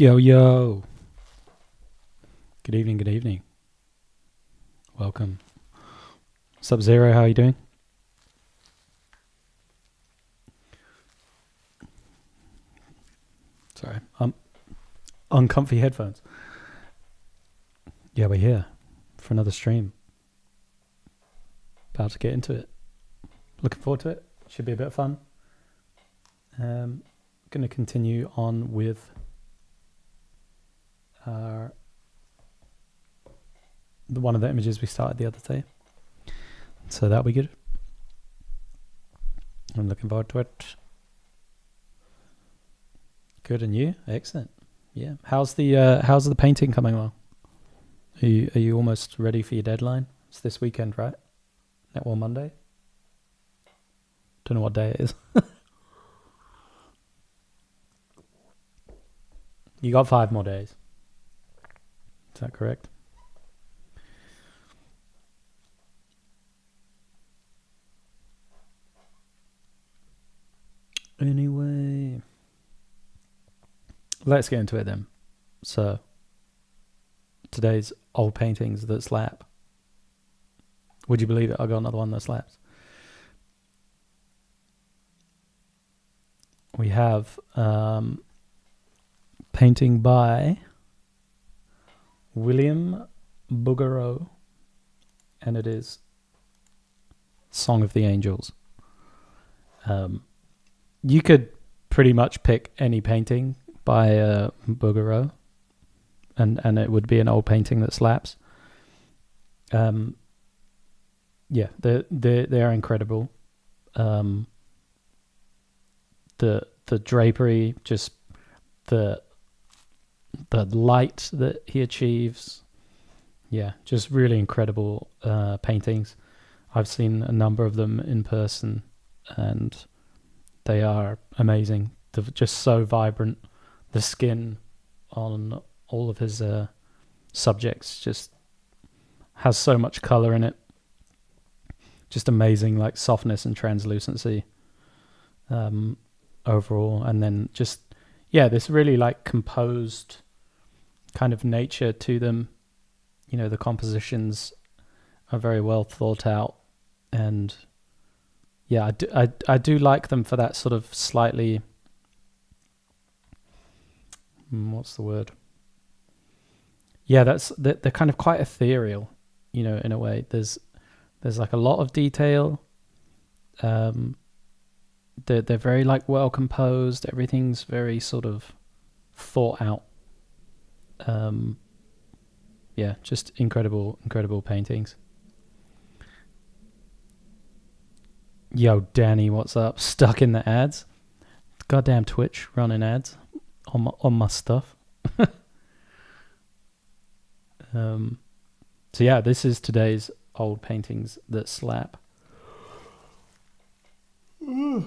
Yo, yo. Good evening, good evening. Welcome. Sub-Zero, how are you doing? Sorry, uncomfy headphones. Yeah, we're here for another stream. About to get into it. Looking forward to it. Should be a bit of fun. Going to continue on with one of the images we started the other day. So that'll be good. I'm looking forward to it. Good, and you? Excellent. Yeah. How's the painting coming along? Are you almost ready for your deadline? It's this weekend, right? Well, Monday. Don't know what day it is. You got 5 more days. Is that correct? Anyway, let's get into it then. So, today's old paintings that slap. Would you believe it? I got another one that slaps. We have painting by William Bouguereau, and it is Song of the Angels. You could pretty much pick any painting by Bouguereau, and it would be an old painting that slaps. Yeah, they are incredible. The drapery, just the light that he achieves. Yeah, just really incredible paintings. I've seen a number of them in person, and they are amazing. They're just so vibrant. The skin on all of his subjects just has so much color in it. Just amazing, like softness and translucency overall. And then just, yeah, this really like composed kind of nature to them. You know, the compositions are very well thought out, and yeah, I do like them for that sort of slightly, what's the word? Yeah, they're kind of quite ethereal, you know, in a way. There's like a lot of detail. They're very like well composed. Everything's very sort of thought out. Yeah, just incredible paintings. Yo, Danny, what's up? Stuck in the ads? Goddamn Twitch running ads on my stuff. So yeah, this is today's old paintings that slap. Yeah,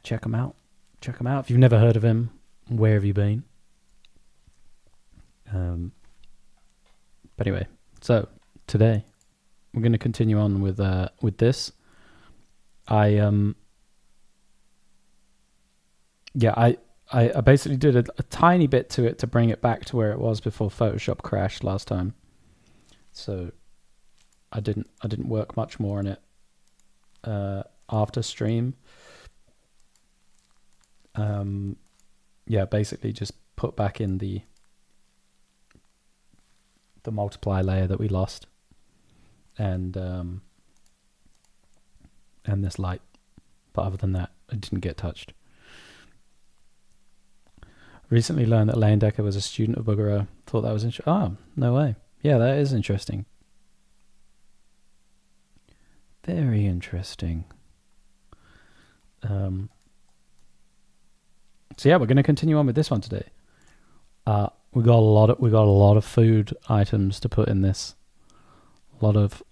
check them out. Check them out. If you've never heard of him, where have you been? But anyway, so today we're going to continue on with this. I basically did a tiny bit to it to bring it back to where it was before Photoshop crashed last time. So I didn't work much more on it after stream. Yeah, basically just put back in the multiply layer that we lost, and this light. But other than that, it didn't get touched. Recently learned that Leyendecker was a student of Bouguereau. Thought that was interesting. Oh, no way. Yeah, that is interesting. Very interesting. So yeah, we're going to continue on with this one today. We got a lot of food items to put in this. A lot of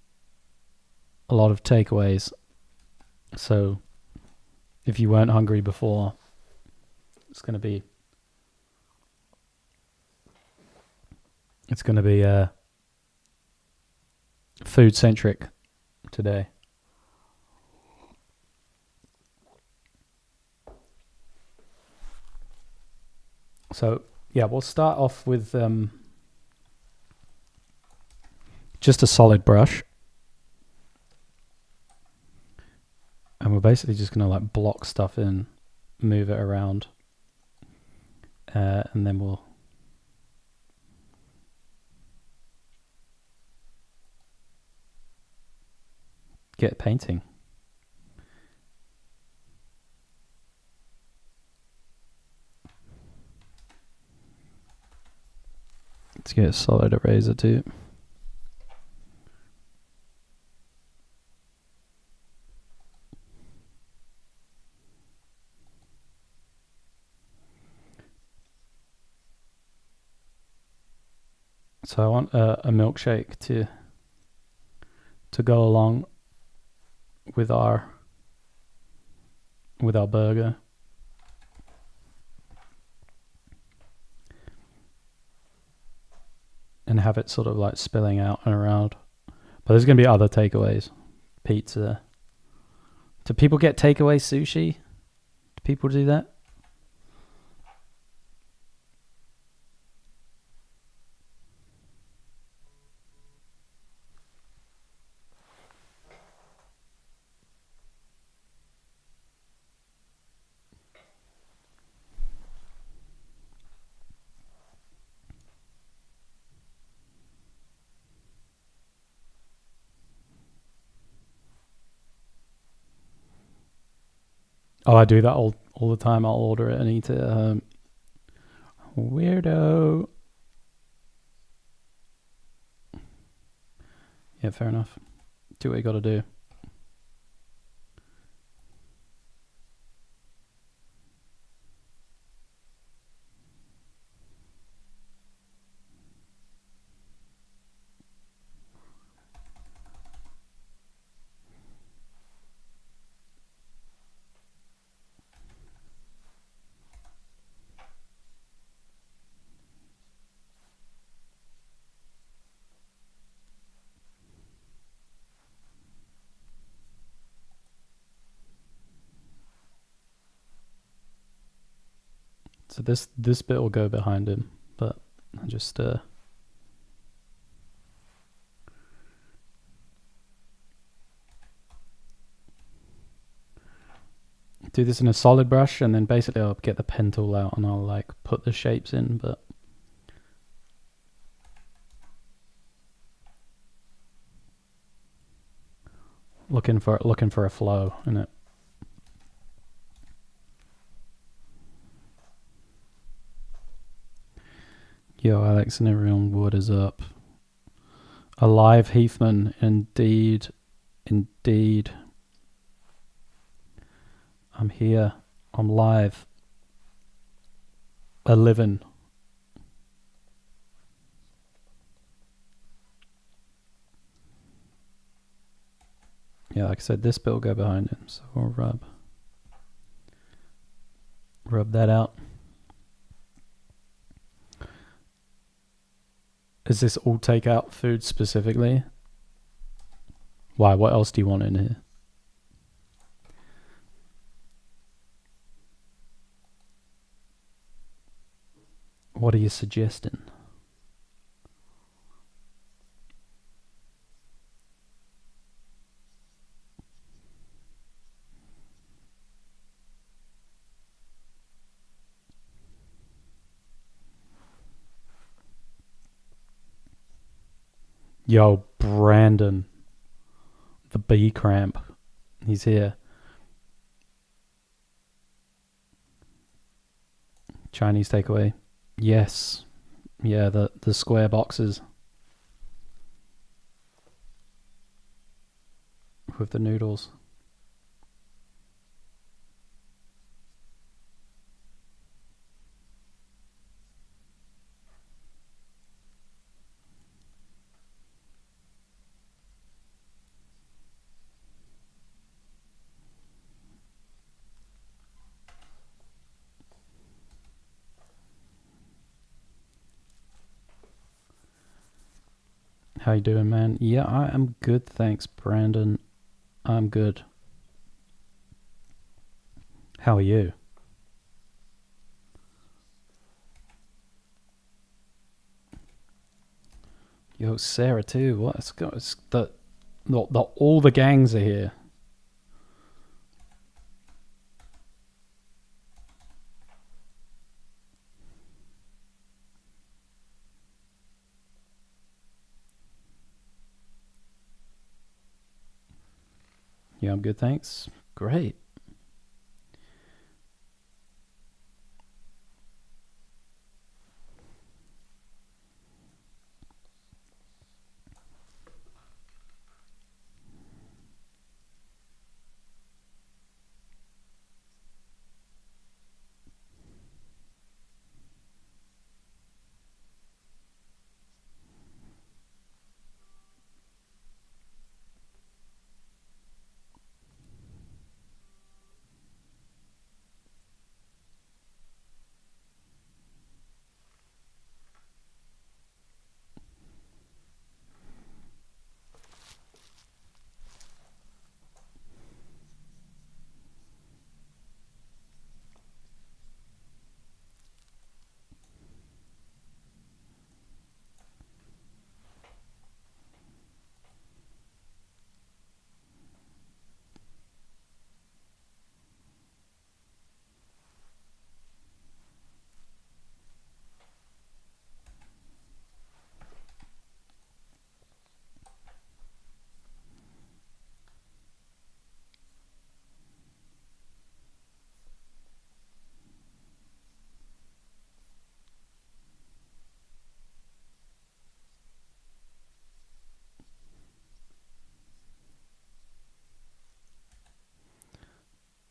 takeaways. So if you weren't hungry before, it's going to be food centric today. So yeah, we'll start off with just a solid brush. And we're basically just going to like block stuff in, move it around. And then we'll get painting. Let's get a solid eraser too. So I want a milkshake to go along with our burger. And have it sort of like spilling out and around. But there's going to be other takeaways. Pizza. Do people get takeaway sushi? Do people do that? Oh, I do that all the time. I'll order it and eat it. Weirdo. Yeah, fair enough. Do what you got to do. So this bit will go behind him, but I just do this in a solid brush, and then basically I'll get the pen tool out and I'll like put the shapes in, but looking for a flow in it. Yo, Alex and everyone, what is up? Alive Heathman, indeed. I'm here. I'm live. A living. Yeah, like I said, this bit will go behind him, so we'll rub that out. Is this all takeout food specifically? Why? What else do you want in here? What are you suggesting? Yo, Brandon. The bee cramp. He's here. Chinese takeaway. Yes. Yeah, the square boxes. With the noodles. How you doing, man? Yeah, I am good, thanks, Brandon. I'm good. How are you? Yo, Sarah too. What? It's all the gangs are here. Yeah, I'm good, thanks. Great.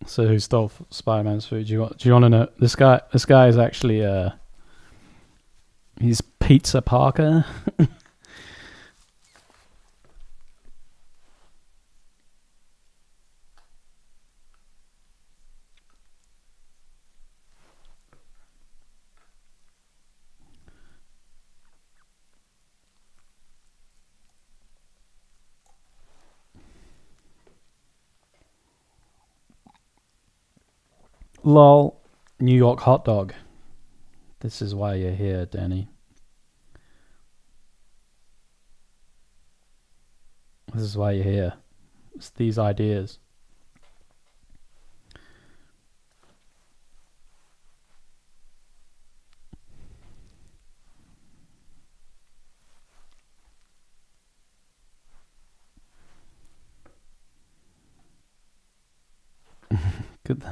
So who stole Spider-Man's food? Do you want to know? This guy is actually he's Pizza Parker. Lol. New York hot dog. This is why you're here, Danny. This is why you're here. It's these ideas. Good.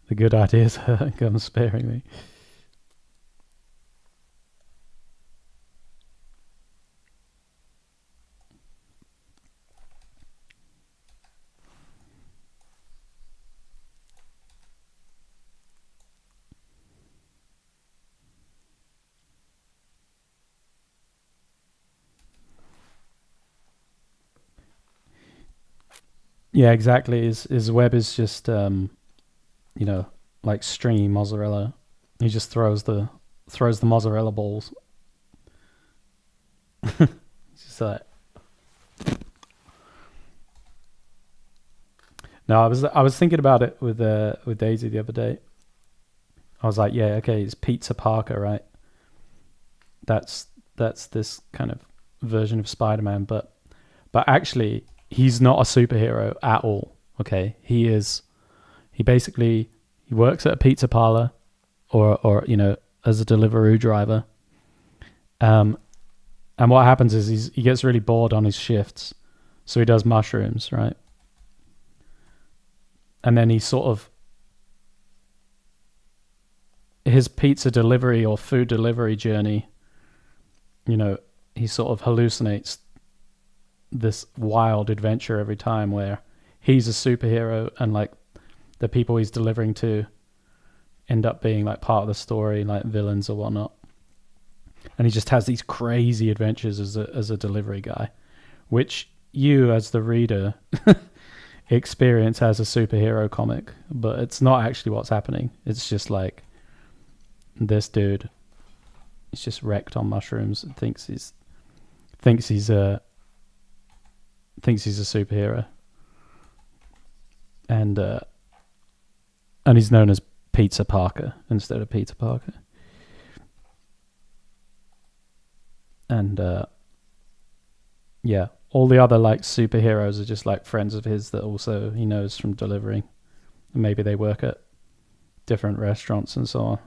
The good ideas come sparingly. Yeah, exactly. His web is just like stringy mozzarella. He just throws the mozzarella balls. It's just like. No, I was thinking about it with Daisy the other day. I was like, yeah, okay, it's Pizza Parker, right? That's this kind of version of Spider-Man, but actually he's not a superhero at all. Okay, he works at a pizza parlor, or as a Deliveroo driver. And what happens is he gets really bored on his shifts, so he does mushrooms, right? And then he sort of his pizza delivery or food delivery journey, he sort of hallucinates this wild adventure every time where he's a superhero and like the people he's delivering to end up being like part of the story, like villains or whatnot. And he just has these crazy adventures as a delivery guy, which you as the reader experience as a superhero comic, but it's not actually what's happening. It's just like this dude is just wrecked on mushrooms and thinks he's a superhero, and he's known as Pizza Parker instead of Peter Parker. And Yeah. All the other like superheroes are just like friends of his that also he knows from delivering. And maybe they work at different restaurants and so on.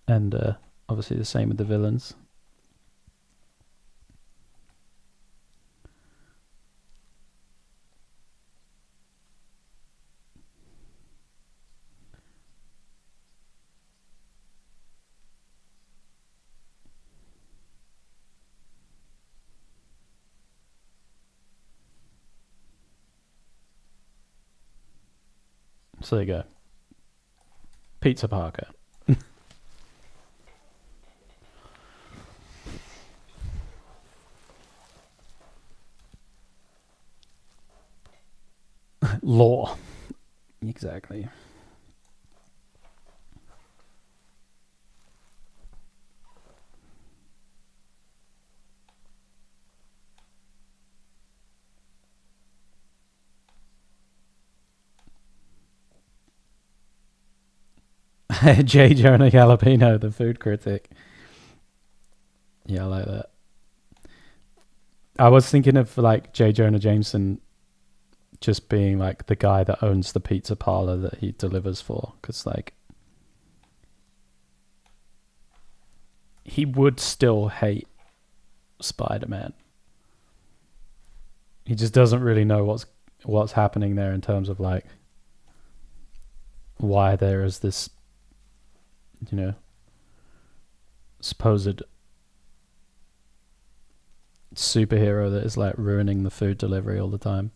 And obviously the same with the villains. So there you go. Pizza Parker. Law. Exactly. J. Jonah Jalapeno, the food critic. Yeah, I like that. I was thinking of like J. Jonah Jameson just being like the guy that owns the pizza parlor that he delivers for, because like he would still hate Spider-Man. He just doesn't really know what's happening there in terms of like why there is this, supposed superhero that is like ruining the food delivery all the time.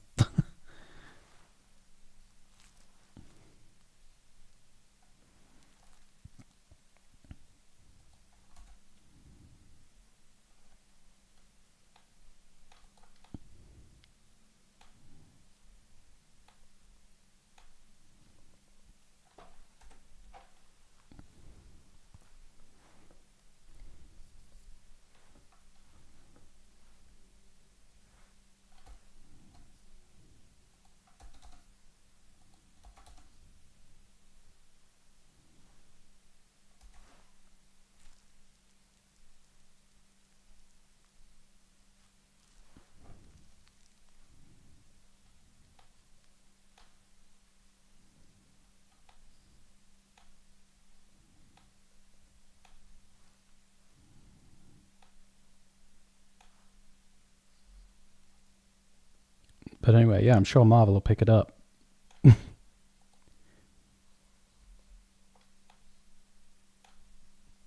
But anyway, yeah, I'm sure Marvel will pick it up.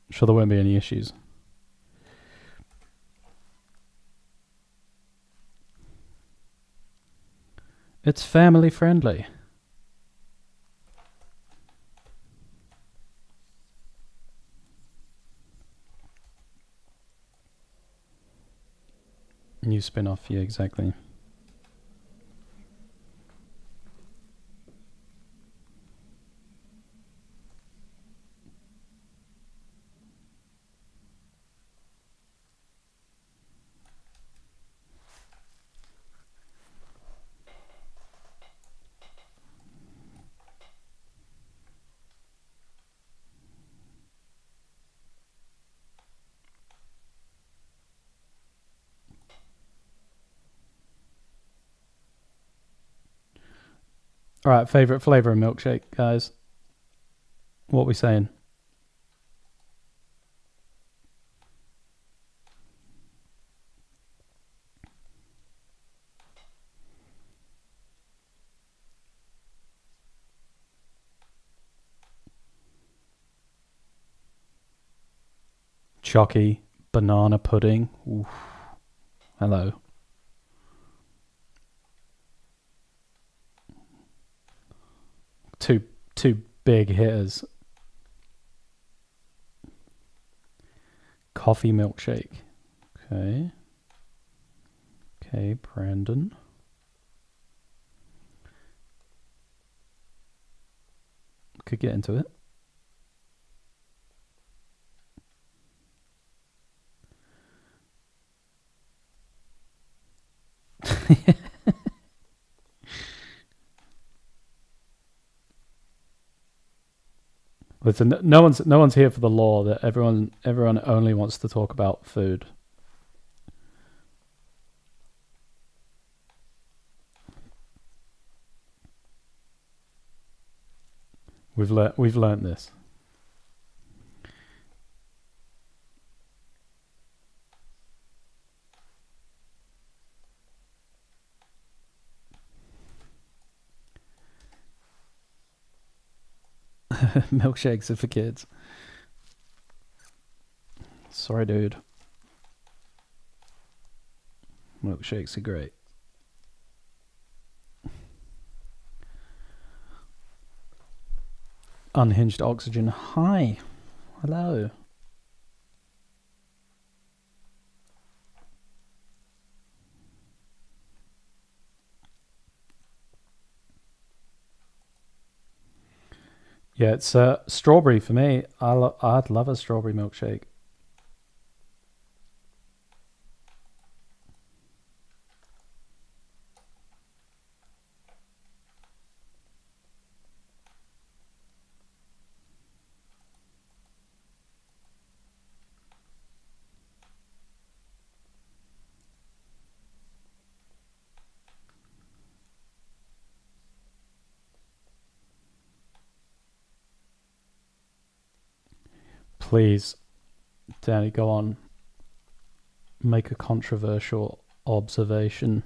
Sure there won't be any issues. It's family friendly. New spin-off, yeah, exactly. All right, favorite flavor of milkshake, guys. What are we saying? Chalky banana pudding. Oof. Hello. Two big hitters. Coffee milkshake. Okay. Okay, Brandon. Could get into it. Listen, no one's here for the law. That everyone only wants to talk about food. We've learned this. Milkshakes are for kids. Sorry, dude. Milkshakes are great. Unhinged Oxygen. Hi. Hello. Yeah, it's strawberry for me. I'd love a strawberry milkshake. Please, Danny, go on. Make a controversial observation.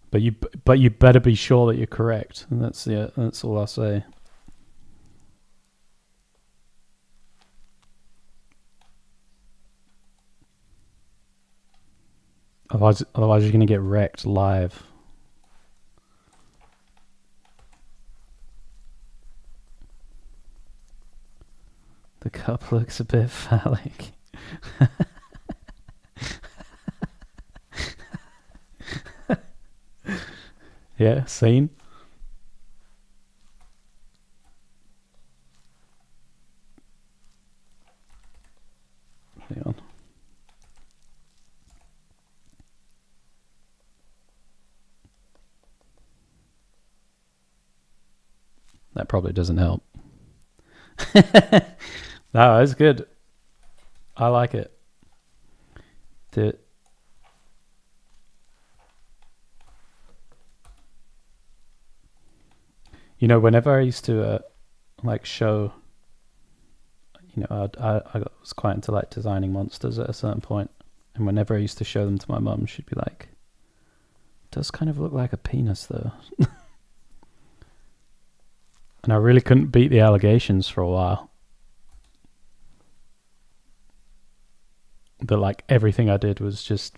But you better be sure that you're correct. And that's all I'll say. Otherwise you're going to get wrecked live. The cup looks a bit phallic. Yeah, scene. Hang on. That probably doesn't help. No, it's good. I like it. You know, whenever I used to like show, you know, I was quite into like designing monsters at a certain point, and whenever I used to show them to my mum, she'd be like, "It does kind of look like a penis, though." And I really couldn't beat the allegations for a while. That like everything I did was just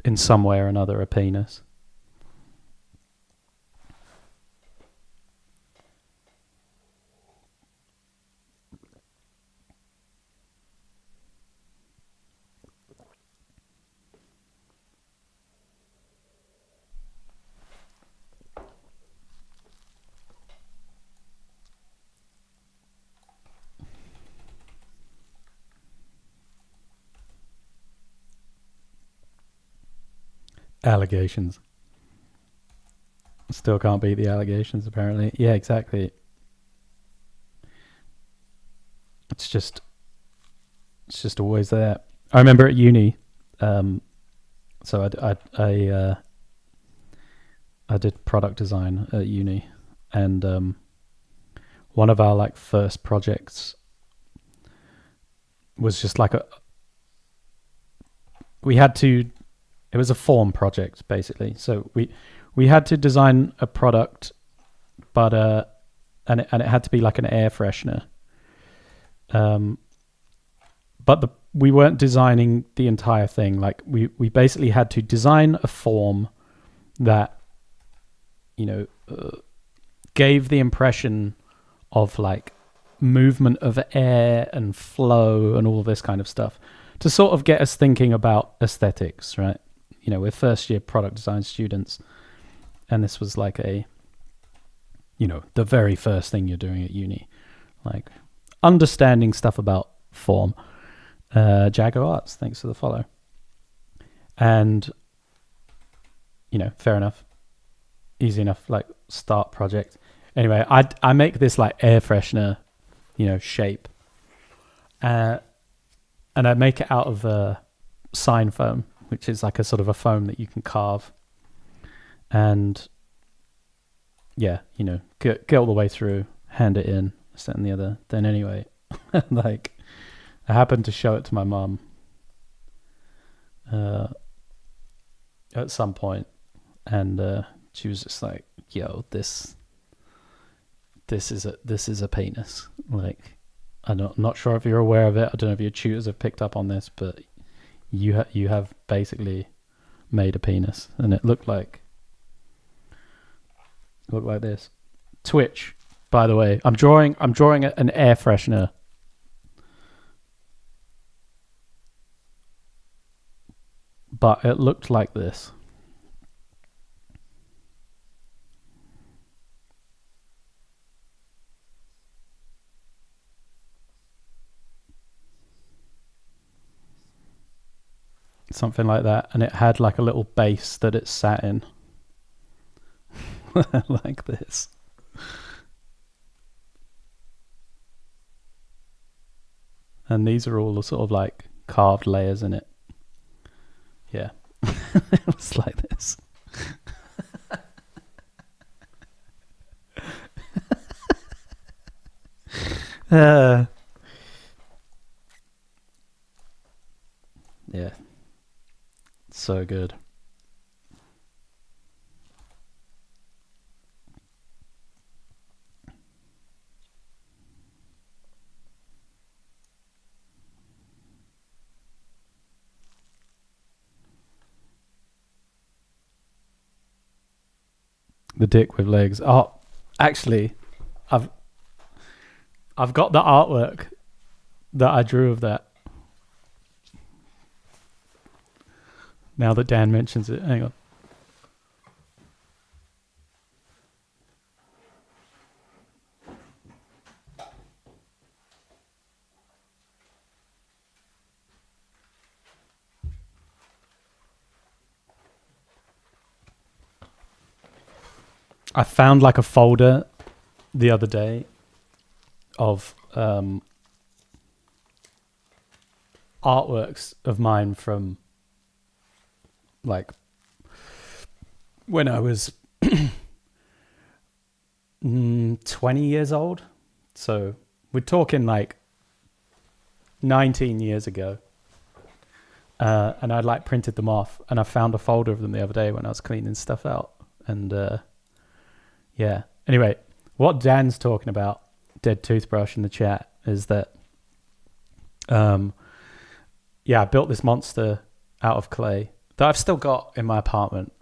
in some way or another a penis. Allegations. Still can't beat the allegations, apparently. Yeah, exactly. It's just always there. I remember at uni, so I did product design at uni, and one of our like first projects was just like it was a form project basically. So we had to design a product, but and it had to be like an air freshener. But we weren't designing the entire thing. Like we basically had to design a form that, you know, gave the impression of like movement of air and flow and all this kind of stuff to sort of get us thinking about aesthetics, right? You know, we're first year product design students, and this was like the very first thing you're doing at uni, like understanding stuff about form. Jago Arts, thanks for the follow. And, you know, fair enough. Easy enough, like, start project. Anyway, I make this, like, air freshener, you know, shape. And I make it out of sign foam, which is like a sort of a foam that you can carve. And yeah, you know, get all the way through, hand it in, this and the other. Then anyway, like I happened to show it to my mum at some point, and she was just like, "Yo, this is a penis." Like, I'm not sure if you're aware of it. I don't know if your tutors have picked up on this, but you have basically made a penis, and it looked like this. Twitch, by the way, I'm drawing an air freshener. But it looked like this. Something like that. And it had like a little base that it sat in. Like this. And these are all the sort of like carved layers in it. Yeah. It was like this. Yeah. So good. The dick with legs. Oh, actually, I've got the artwork that I drew of that. Now that Dan mentions it, hang on. I found like a folder the other day of artworks of mine from like when I was 20 years old. So we're talking like 19 years ago. And I'd like printed them off, and I found a folder of them the other day when I was cleaning stuff out. And yeah. Anyway, what Dan's talking about, Dead Toothbrush in the chat, is that yeah, I built this monster out of clay that I've still got in my apartment.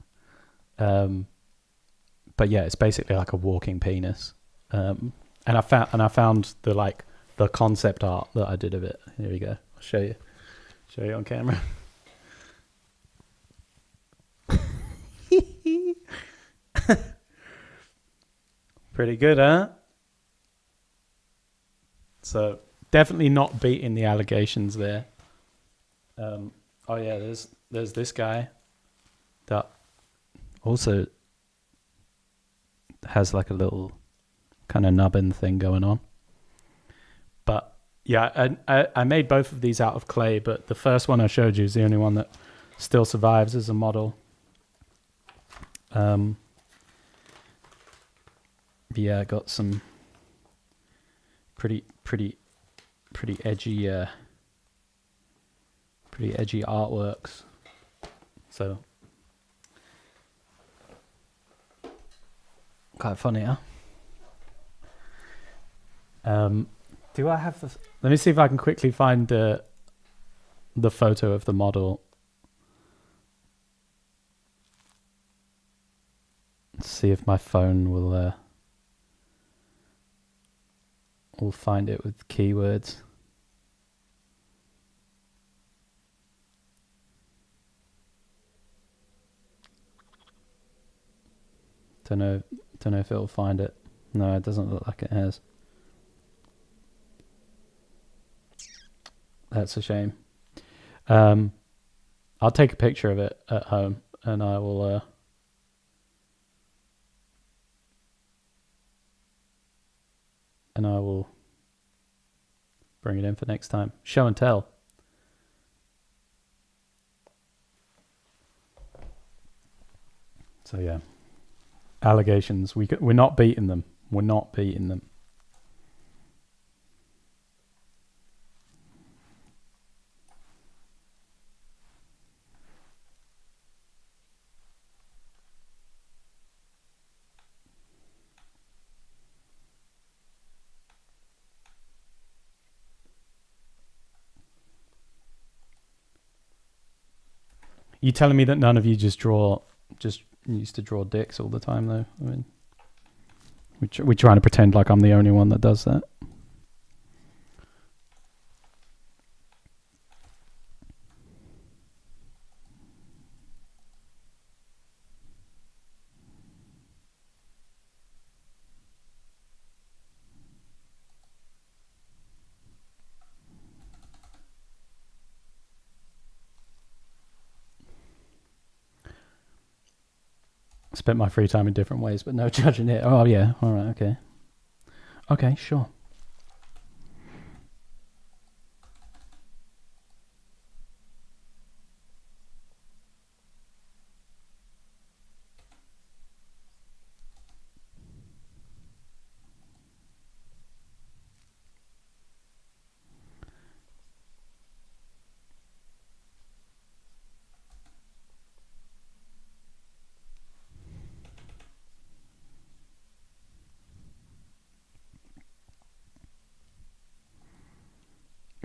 But yeah, it's basically like a walking penis. And I found the concept art that I did of it. Here we go. I'll show you on camera. Pretty good, huh? So definitely not beating the allegations there. Oh yeah, there's this guy that also has like a little kind of nubbin thing going on. But yeah, I made both of these out of clay, but the first one I showed you is the only one that still survives as a model. Yeah, I got some pretty edgy artworks. So quite funny, huh? Do I have the? Let me see if I can quickly find the photo of the model. Let's see if my phone will find it with keywords. Don't know if it'll find it. No, it doesn't look like it has. That's a shame. I'll take a picture of it at home, and I will bring it in for next time. Show and tell. So yeah. allegations. We're not beating them. We're not beating them. You telling me that none of you just used to draw dicks all the time, though? I mean, we're trying to pretend like I'm the only one that does that. Spent my free time in different ways, but no judging it. Oh, yeah. All right. Okay. Okay, sure.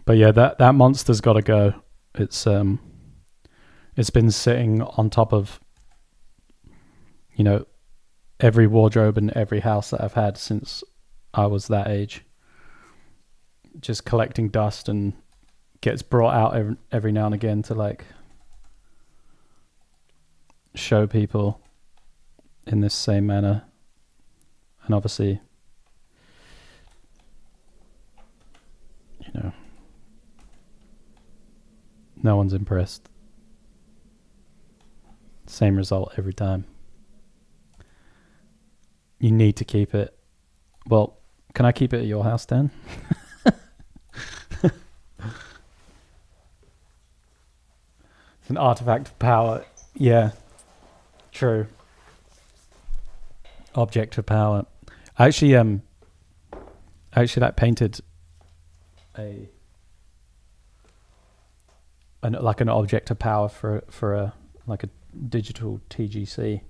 But yeah, that monster's got to go. It's been sitting on top of, every wardrobe and every house that I've had since I was that age. Just collecting dust, and gets brought out every now and again to like show people in this same manner. And obviously, no one's impressed. Same result every time. You need to keep it. Well, can I keep it at your house, Dan? It's an artifact of power. Yeah, true. Object of power. I actually painted an object of power for a digital TGC.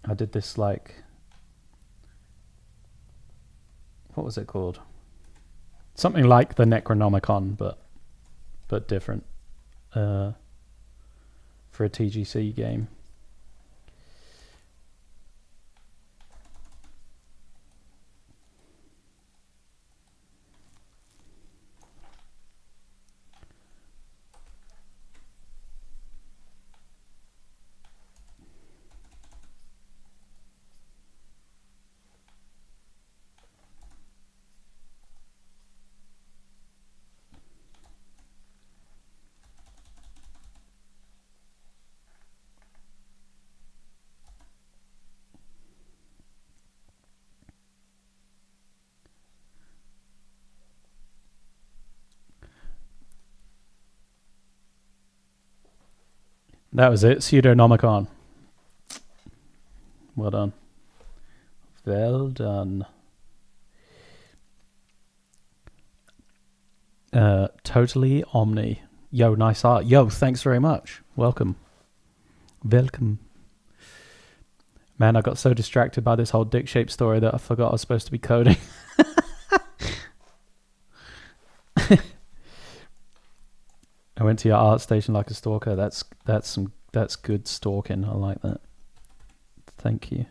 I did this what was it called? Something like the Necronomicon, but different. For a TGC game. That was it. Pseudonomicon. Well done. Well done. Totally Omni. Yo, nice art. Yo, thanks very much. Welcome. Man, I got so distracted by this whole dick-shaped story that I forgot I was supposed to be coding. I went to your art station like a stalker. That's good stalking. I like that. Thank you.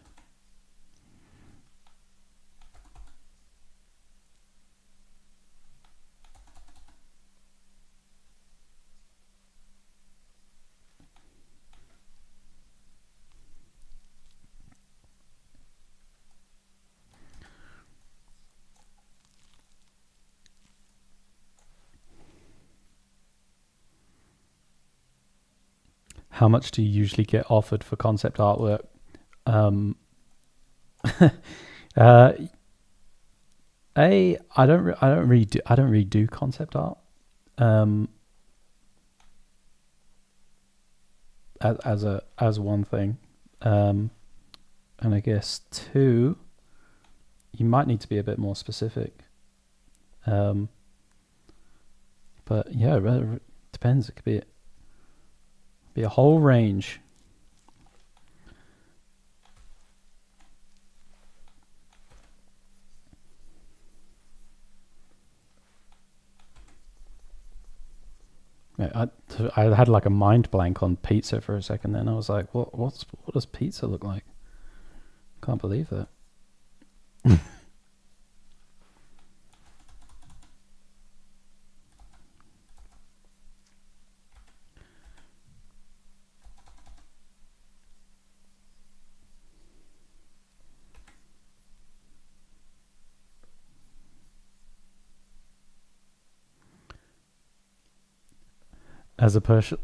How much do you usually get offered for concept artwork? I don't really do concept art. As one thing, And I guess 2, you might need to be a bit more specific. But yeah, it depends. It could be a whole range. I had like a mind blank on pizza for a second. Then I was like, what does pizza look like? Can't believe that. As a person.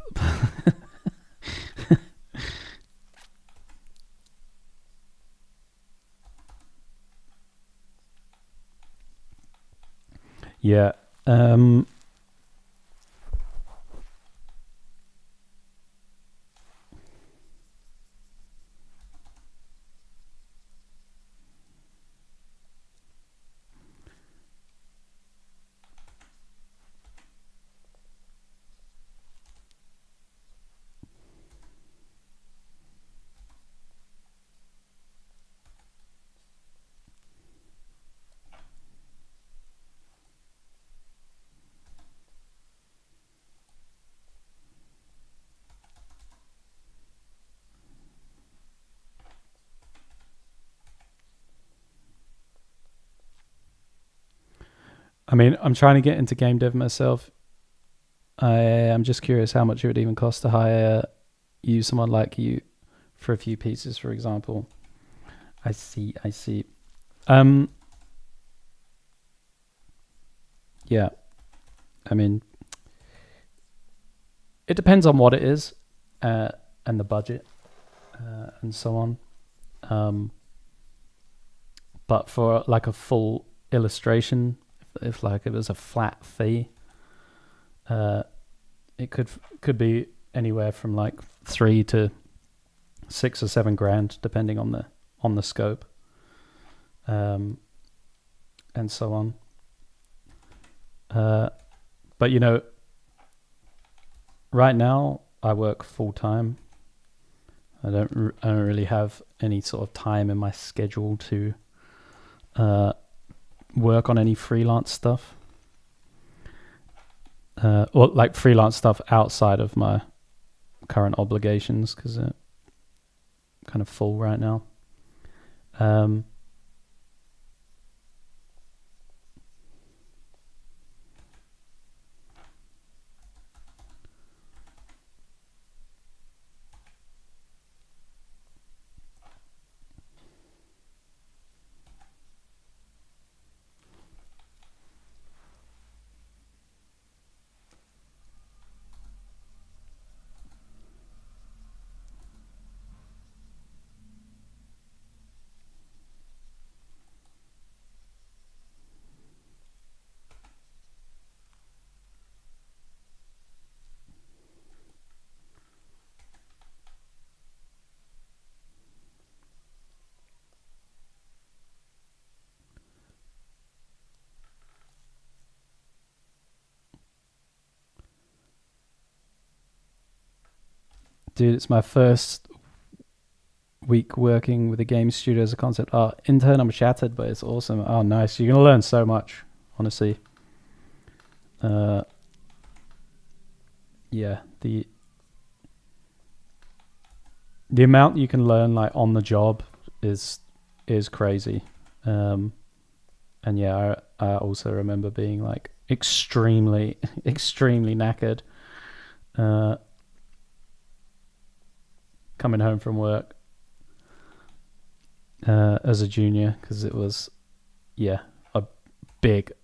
Yeah. I mean, I'm trying to get into game dev myself. I'm just curious how much it would even cost to hire someone like you for a few pieces, for example. I see. Yeah. I mean, it depends on what it is, and the budget, and so on. But for like a full illustration, if like it was a flat fee, it could be anywhere from like 3 to 6 or 7 grand, depending on the scope, and so on. But you know, right now I work full time. I don't really have any sort of time in my schedule to work on any freelance stuff, or like freelance stuff outside of my current obligations, because they're kind of full right now. Dude, it's my first week working with a game studio as a concept art intern. I'm shattered, but it's awesome. Oh, nice. You're going to learn so much, honestly. Yeah, the amount you can learn like on the job is crazy. And yeah, I also remember being like extremely knackered, coming home from work as a junior, because it was a big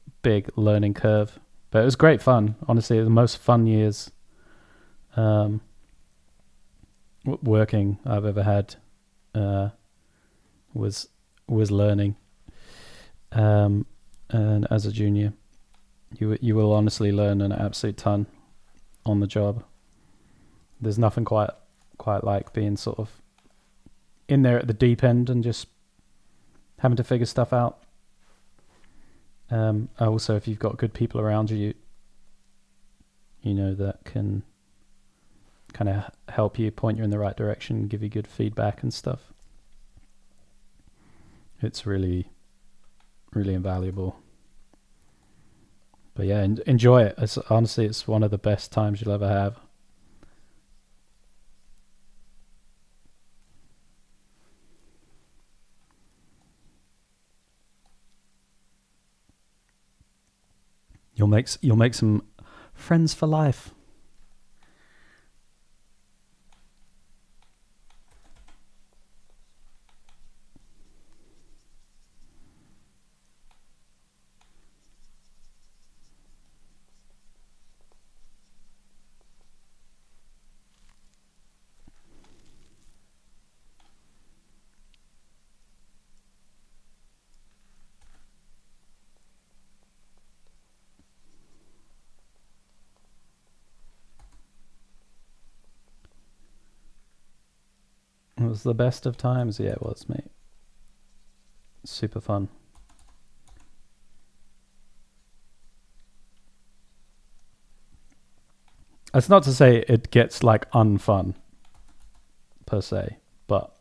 learning curve, but it was great fun. Honestly, the most fun years working I've ever had was learning, and as a junior you will honestly learn an absolute ton on the job. There's nothing quite like being sort of in there at the deep end and just having to figure stuff out. Also, if you've got good people around you, you know, that can kind of help you, point you in the right direction, give you good feedback and stuff, it's really, really invaluable. But yeah, enjoy it. Honestly, it's one of the best times you'll ever have. You'll make some friends for life. It was the best of times. Yeah, it was, mate. Super fun. That's not to say it gets like unfun per se, but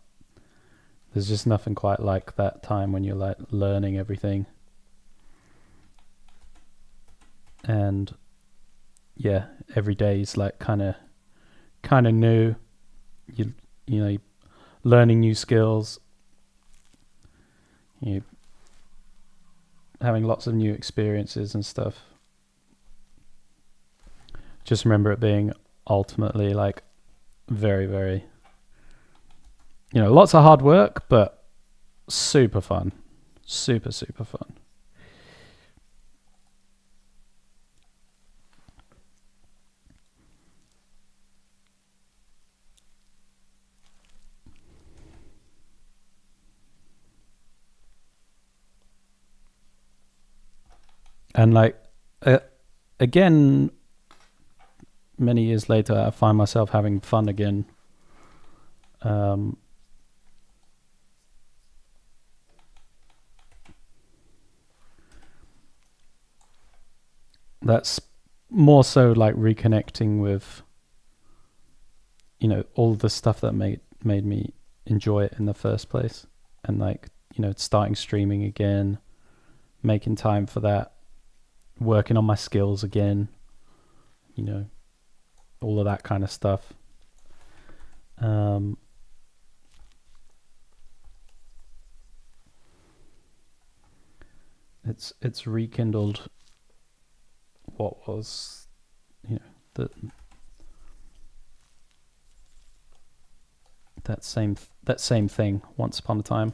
there's just nothing quite like that time when you're like learning everything. And yeah, every day is like kind of new. You know, learning new skills. You having lots of new experiences and stuff. Just remember it being ultimately like very, very, you know, lots of hard work, but super fun. Super, super fun. And like, again, many years later, I find myself having fun again. That's more so like reconnecting with, you know, all the stuff that made me enjoy it in the first place. And like, you know, starting streaming again, making time for that, working on my skills again, you know, all of that kind of stuff. It's rekindled what was, you know, that same thing once upon a time.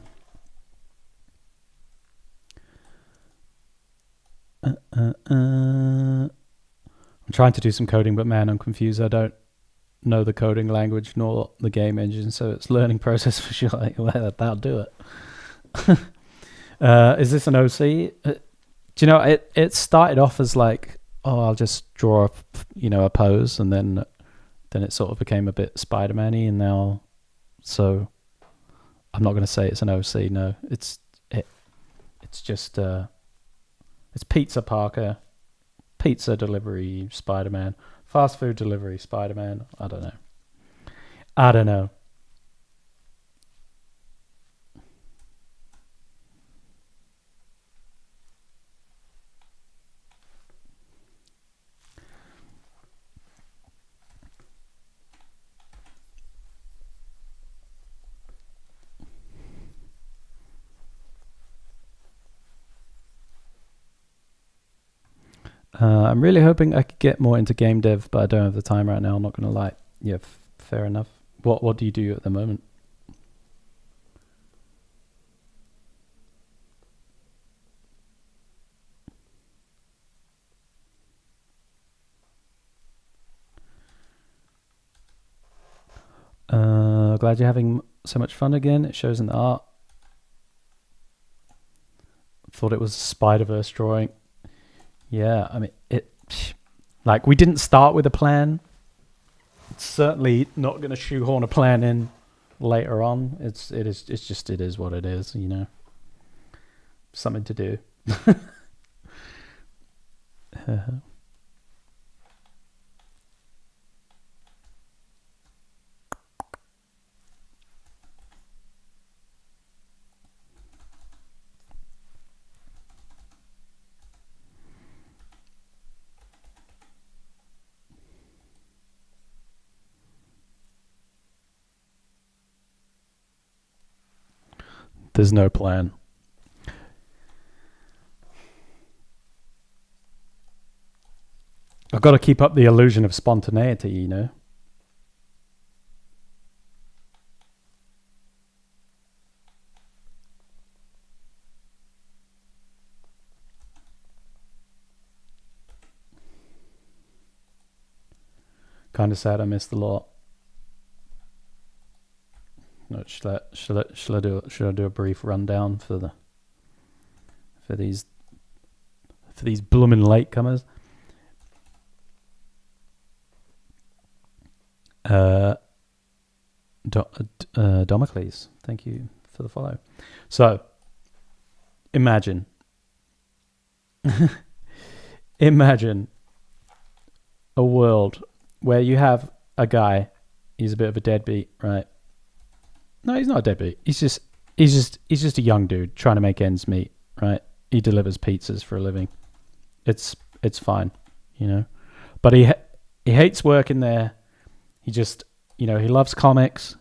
I'm trying to do some coding, but man, I'm confused. I don't know the coding language nor the game engine, so it's learning process for sure. Well, that'll do it. Is this an OC? Do you know, it started off as like, oh, I'll just draw a, you know, a pose, and then it sort of became a bit Spider-Man-y, and now, so I'm not going to say it's an OC. No, it's just it's Pizza Parker, pizza delivery Spider-Man, fast food delivery Spider-Man. I don't know. I'm really hoping I could get more into game dev, but I don't have the time right now. I'm not going to lie. Yeah, fair enough. What do you do at the moment? Glad you're having so much fun again. It shows in the art. Thought it was a Spider-Verse drawing. Yeah, I mean, like, we didn't start with a plan. It's certainly not going to shoehorn a plan in later on. It is what it is, you know. Something to do. There's no plan. I've got to keep up the illusion of spontaneity, you know. Kind of sad I missed the lot. No, should I do a brief rundown for these blooming latecomers? Domicles, thank you for the follow. So, imagine a world where you have a guy. He's a bit of a deadbeat, right? No, he's not a deadbeat. He's just a young dude trying to make ends meet, right? He delivers pizzas for a living. It's fine, you know. But he hates working there. He just, you know, he loves comics,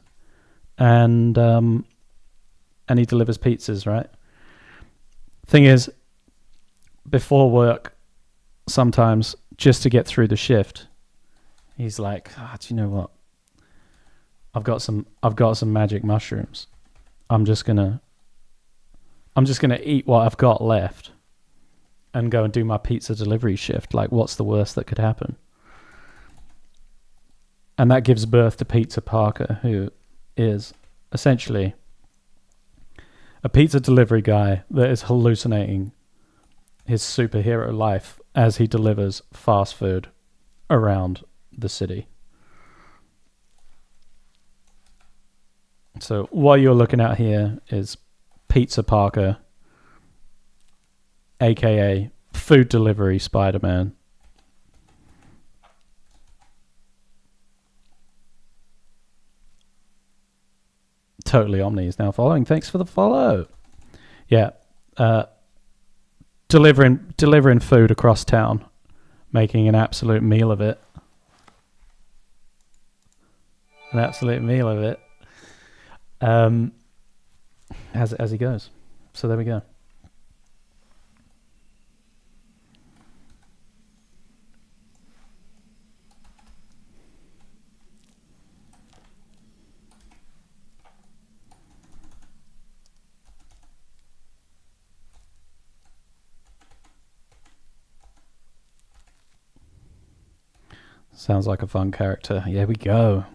and he delivers pizzas, right? Thing is, before work, sometimes just to get through the shift, he's like, do you know what? I've got some magic mushrooms. I'm just gonna eat what I've got left and go and do my pizza delivery shift. Like, what's the worst that could happen? And that gives birth to Pt2, who is essentially a pizza delivery guy that is hallucinating his superhero life as he delivers fast food around the city. So what you're looking at here is Pt2, aka food delivery Spider-Man. Totally Omni is now following. Thanks for the follow. Yeah. Delivering food across town, making an absolute meal of it. An absolute meal of it. As he goes. So there we go. Sounds like a fun character. Here we go.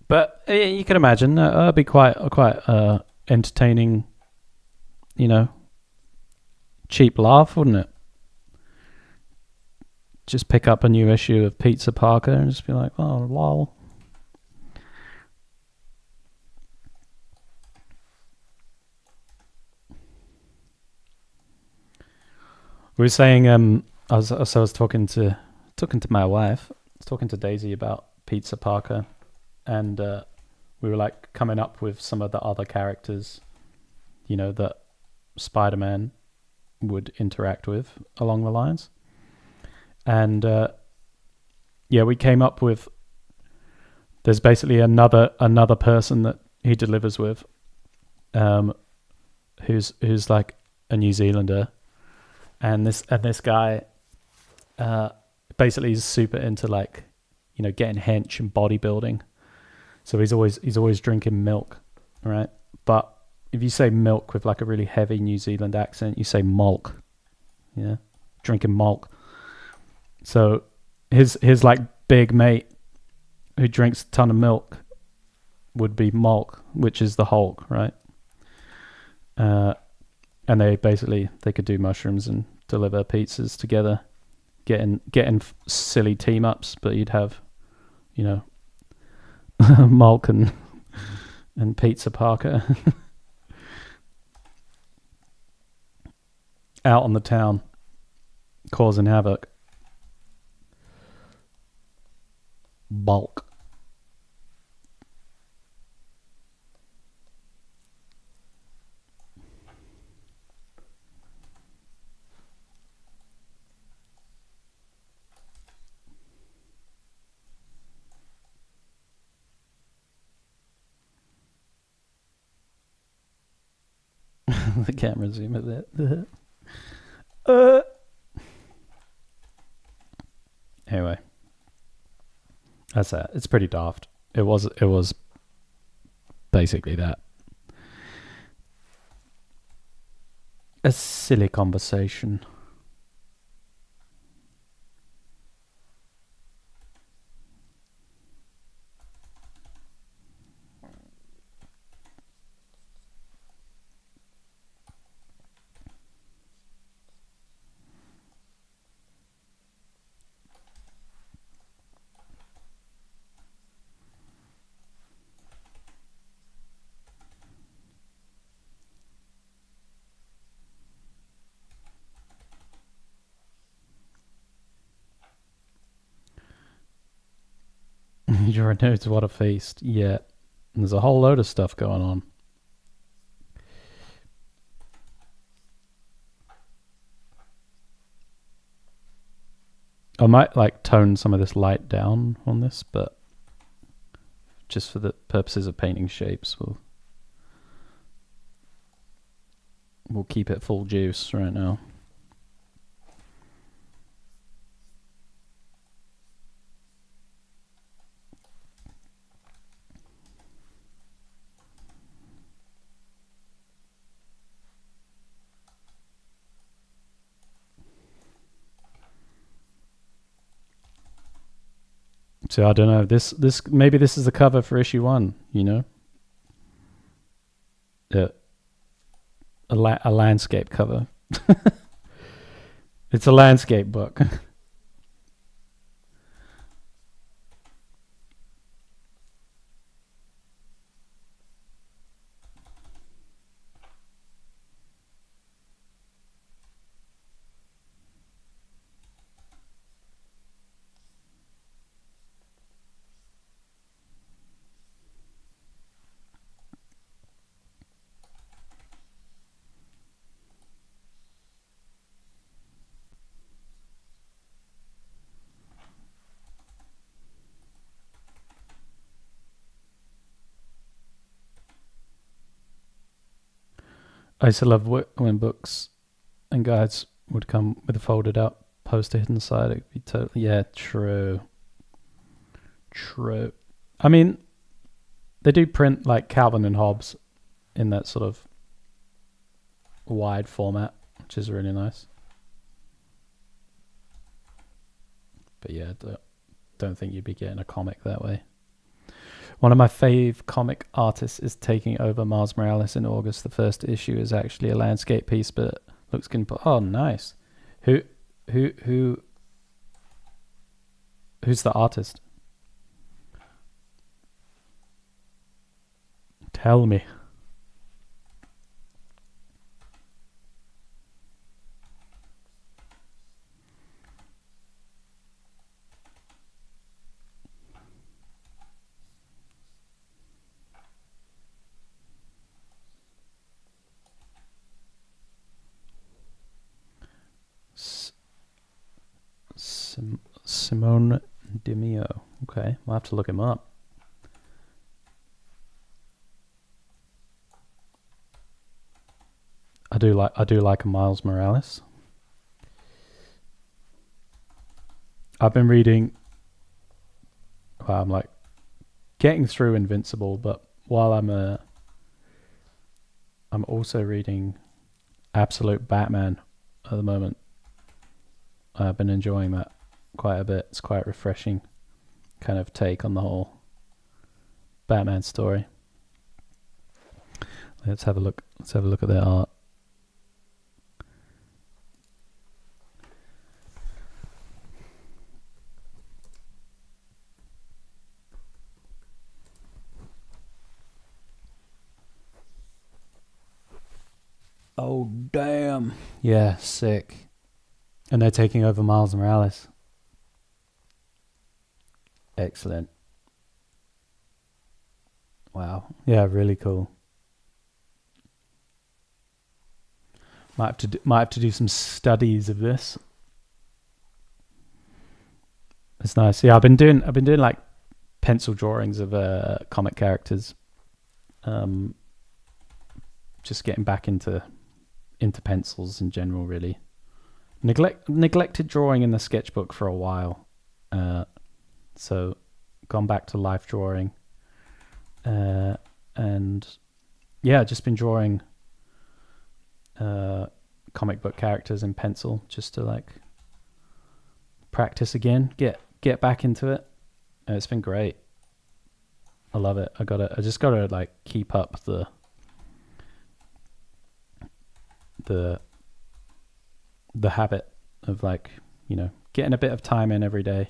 But you can imagine that'd be quite entertaining, you know, cheap laugh, wouldn't it? Just pick up a new issue of Pt2 and just be like, oh, lol. We were saying, I was talking to my wife. I was talking to Daisy about Pt2. And we were like coming up with some of the other characters, you know, that Spider-Man would interact with along the lines. And yeah, we came up with, there's basically another person that he delivers with, who's like a New Zealander, and this guy basically is super into, like, you know, getting hench and bodybuilding. So he's always drinking milk, right? But if you say milk with like a really heavy New Zealand accent, you say malk. Yeah, drinking malk. So his like big mate who drinks a ton of milk would be Malk, which is the Hulk, right? And they could do mushrooms and deliver pizzas together. getting silly team ups, but you'd have, you know, Mulk and Pt2 out on the town causing havoc. Bulk. The camera zoom a bit. Anyway, that's that. It's pretty daft. It was basically that. A silly conversation. You're a note, what a feast. Yeah. And there's a whole load of stuff going on. I might like tone some of this light down on this, but just for the purposes of painting shapes, we'll keep it full juice right now. So I don't know. This maybe this is the cover for issue 1. You know, a landscape cover. It's a landscape book. I used to love when books and guides would come with a folded up poster hidden inside. It'd be totally, yeah, true. I mean, they do print like Calvin and Hobbes in that sort of wide format, which is really nice. But yeah, don't think you'd be getting a comic that way. One of my fave comic artists is taking over Miles Morales in August. The first issue is actually a landscape piece, but looks good. Oh, nice. Who's the artist? Tell me. Simone DeMio. Okay, we'll have to look him up. I do like a Miles Morales. I've been reading. Well, I'm like getting through Invincible, but while I'm also reading Absolute Batman at the moment. I've been enjoying that quite a bit. It's quite refreshing kind of take on the whole Batman story. Let's have a look at their art. Yeah, sick. And they're taking over Miles Morales. Excellent. Wow. Yeah, really cool. Might have to do some studies of this. It's nice. Yeah, I've been doing like pencil drawings of comic characters. Just getting back into pencils in general, really. Neglected drawing in the sketchbook for a while. So gone back to life drawing. And yeah, just been drawing comic book characters in pencil just to like practice again, get back into it. And it's been great. I love it. I just gotta like keep up the habit of like, you know, getting a bit of time in every day.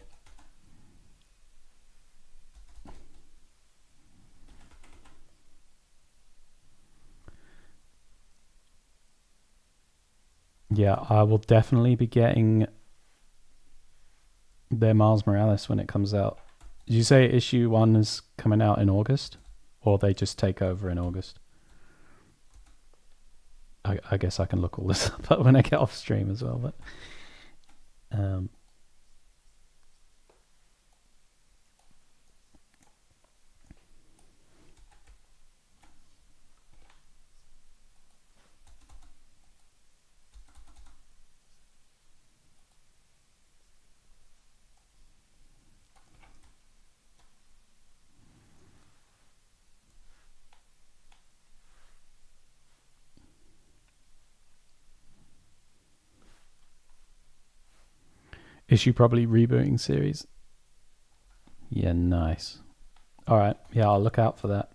Yeah, I will definitely be getting their Miles Morales when it comes out. Did you say issue 1 is coming out in August? Or they just take over in August? I guess I can look all this up when I get off stream as well. But issue probably rebooting series. Yeah, nice. All right. Yeah, I'll look out for that.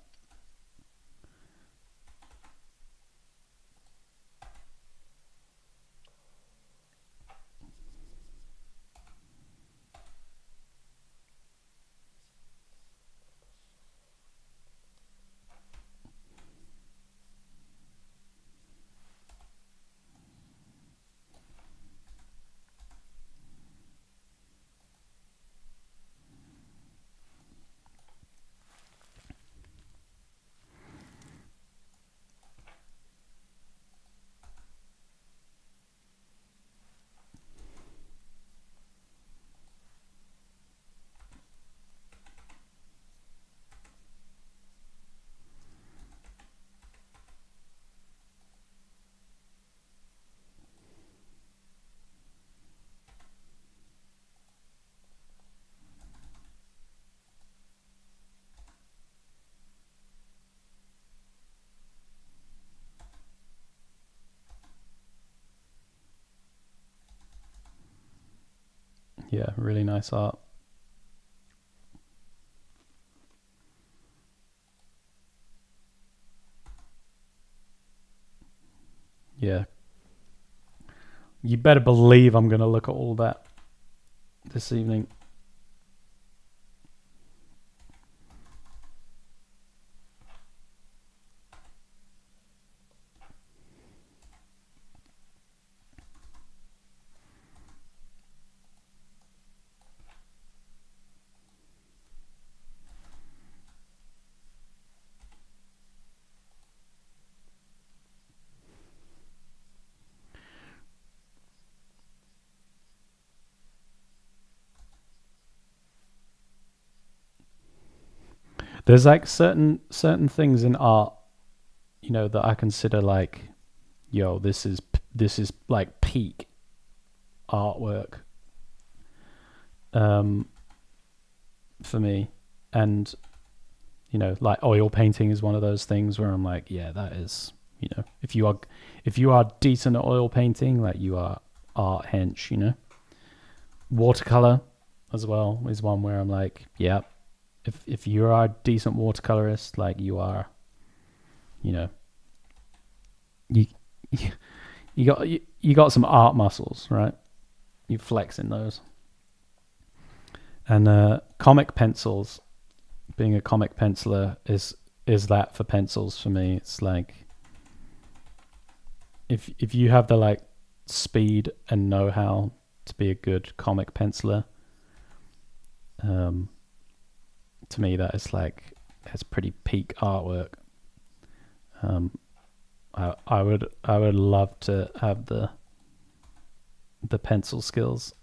Yeah, really nice art. Yeah. You better believe I'm going to look at all that this evening. There's like certain things in art, you know, that I consider like, yo, this is like peak artwork for me. And you know, like oil painting is one of those things where I'm like, yeah, that is, you know, if you are decent at oil painting, like you are art hench, you know. Watercolor as well is one where I'm like, yeah, if you are a decent watercolorist, like you are, you know, you got some art muscles, right? You flex in those. And comic pencils, being a comic penciler is that for pencils for me. It's like if you have the like speed and know-how to be a good comic penciler, to me that is like, it's pretty peak artwork. I would love to have the pencil skills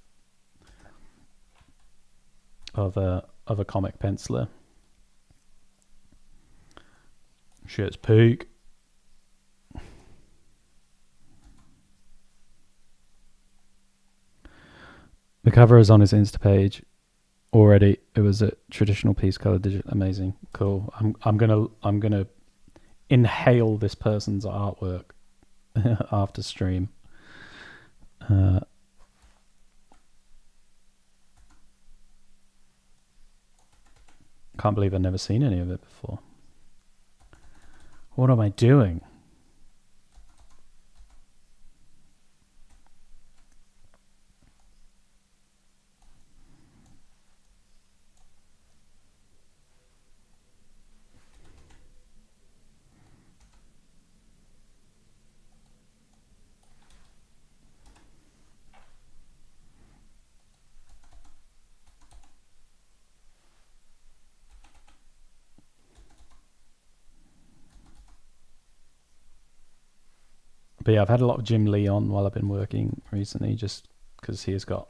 of a comic penciler. Shit's peak. The cover is on his Insta page already. It was a traditional piece, color digital. Amazing, cool. I'm gonna inhale this person's artwork after stream. Can't believe I've never seen any of it before. What am I doing? But yeah, I've had a lot of Jim Lee on while I've been working recently, just because he has got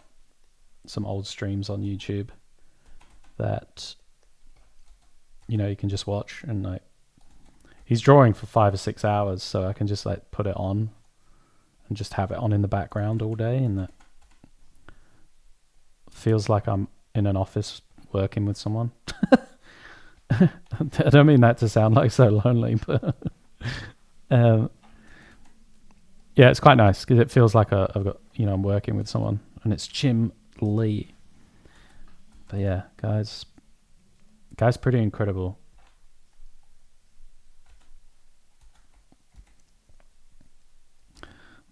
some old streams on YouTube that, you know, you can just watch, and like, he's drawing for 5 or 6 hours, so I can just like put it on and just have it on in the background all day, and that feels like I'm in an office working with someone. I don't mean that to sound like so lonely, but yeah, it's quite nice because it feels like I've got, you know, I'm working with someone, and it's Jim Lee. But yeah, guy's pretty incredible.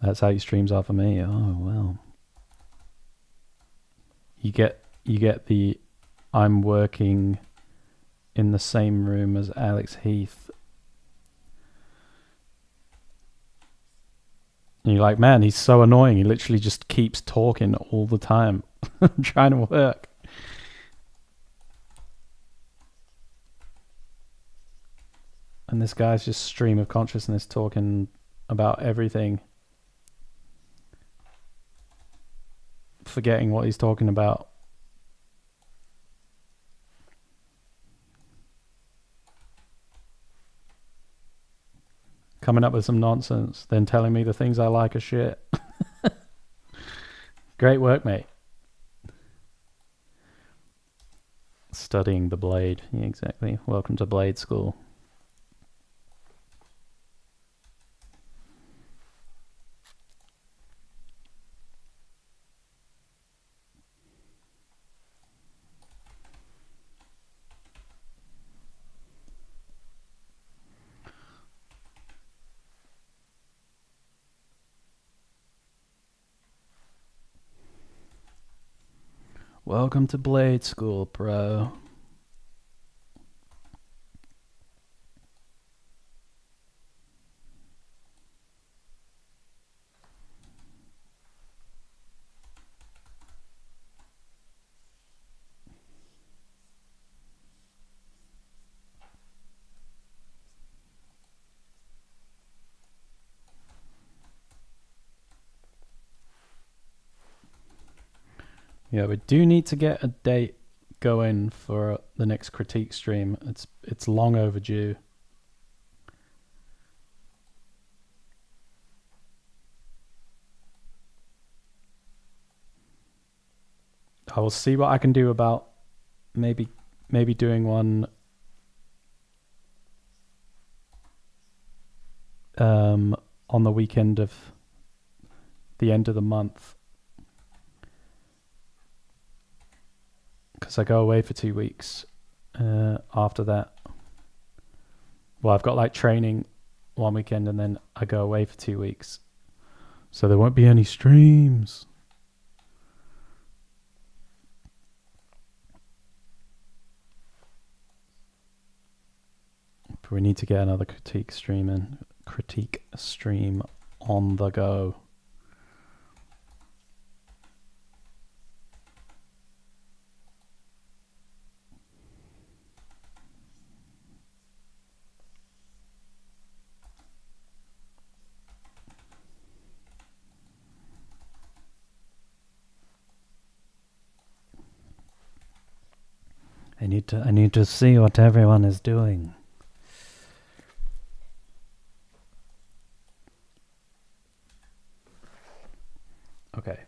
That's how your streams are for me. Oh well. You get the I'm working in the same room as Alex Heath. And you're like, man, he's so annoying. He literally just keeps talking all the time. I'm trying to work. And this guy's just stream of consciousness talking about everything, forgetting what he's talking about. Coming up with some nonsense, then telling me the things I like are shit. Great work, mate. Studying the blade. Yeah, exactly. Welcome to blade school. Welcome to blade school, bro. Yeah, we do need to get a date going for the next critique stream. It's long overdue. I will see what I can do about maybe doing one on the weekend of the end of the month, because I go away for 2 weeks after that. Well, I've got like training one weekend and then I go away for 2 weeks, so there won't be any streams. But we need to get another critique stream on the go. I need to see what everyone is doing. Okay,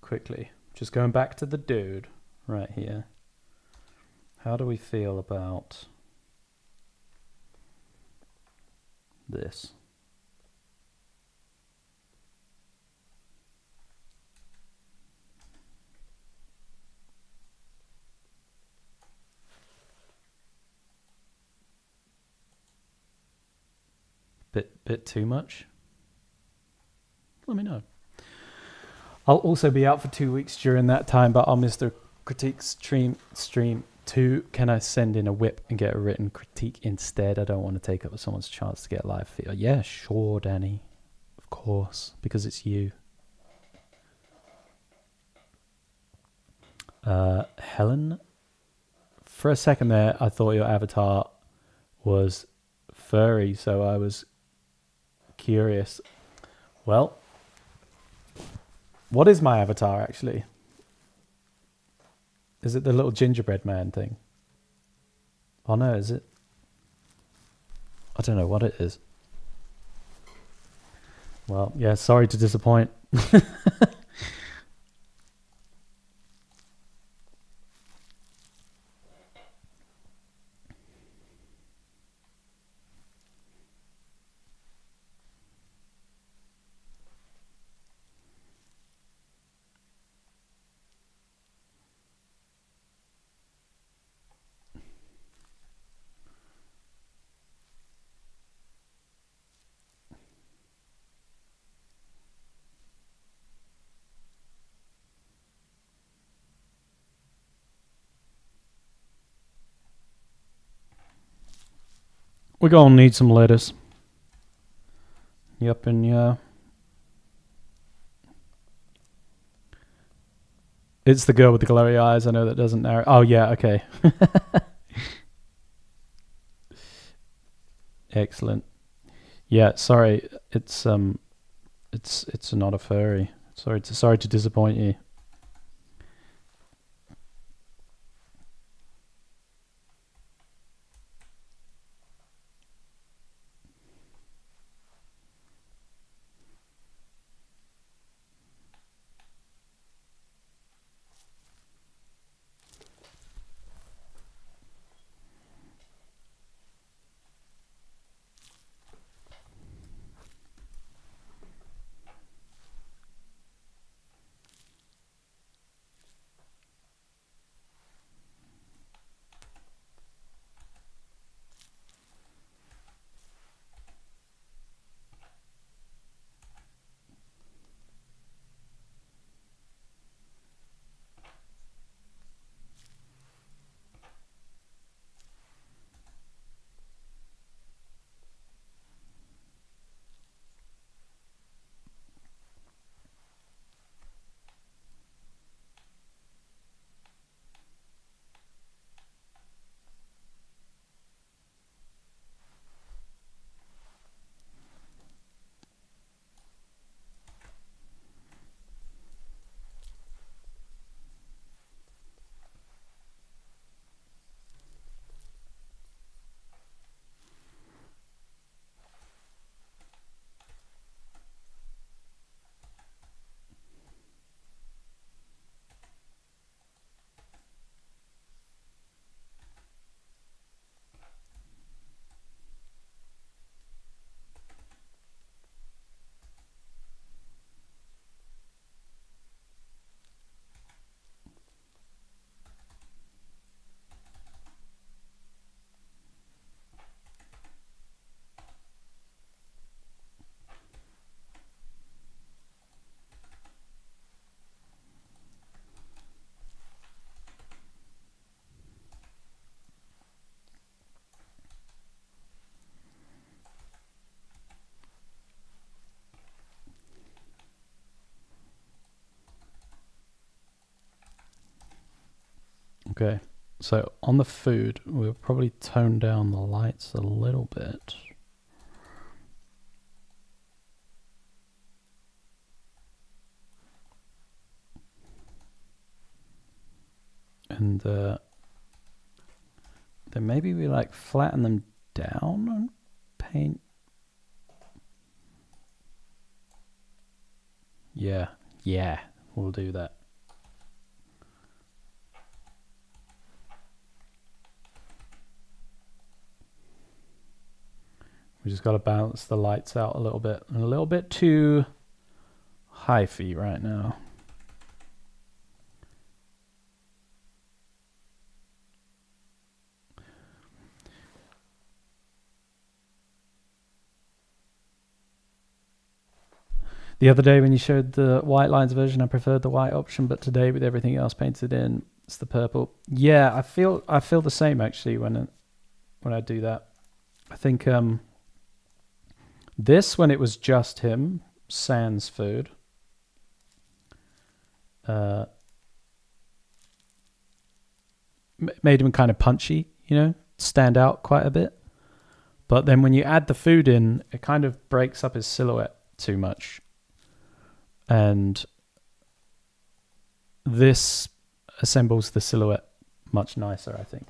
quickly. Just going back to the dude right here. How do we feel about this? Bit too much? Let me know. I'll also be out for 2 weeks during that time, but I'll miss the critique stream 2. Can I send in a whip and get a written critique instead? I don't want to take up someone's chance to get live feel. Yeah, sure, Danny. Of course, because it's you. Helen, for a second there, I thought your avatar was furry, so I was curious. Well, what is my avatar actually? Is it the little gingerbread man thing? Oh no, is it? I don't know what it is. Well, yeah, sorry to disappoint. We're gonna need some lettuce. Yep, and yeah. It's the girl with the glowy eyes. I know that doesn't narrow. Oh yeah, okay. Excellent. Yeah, sorry. It's not a furry. Sorry to disappoint you. Okay, so on the food, we'll probably tone down the lights a little bit. And then maybe we like flatten them down and paint. Yeah, we'll do that. We just got to balance the lights out a little bit. And a little bit too high-fy right now. The other day when you showed the white lines version, I preferred the white option, but today with everything else painted in, it's the purple. Yeah, I feel the same actually when I do that. I think this, when it was just him, sans food, made him kind of punchy, you know, stand out quite a bit. But then when you add the food in, it kind of breaks up his silhouette too much. And this assembles the silhouette much nicer, I think.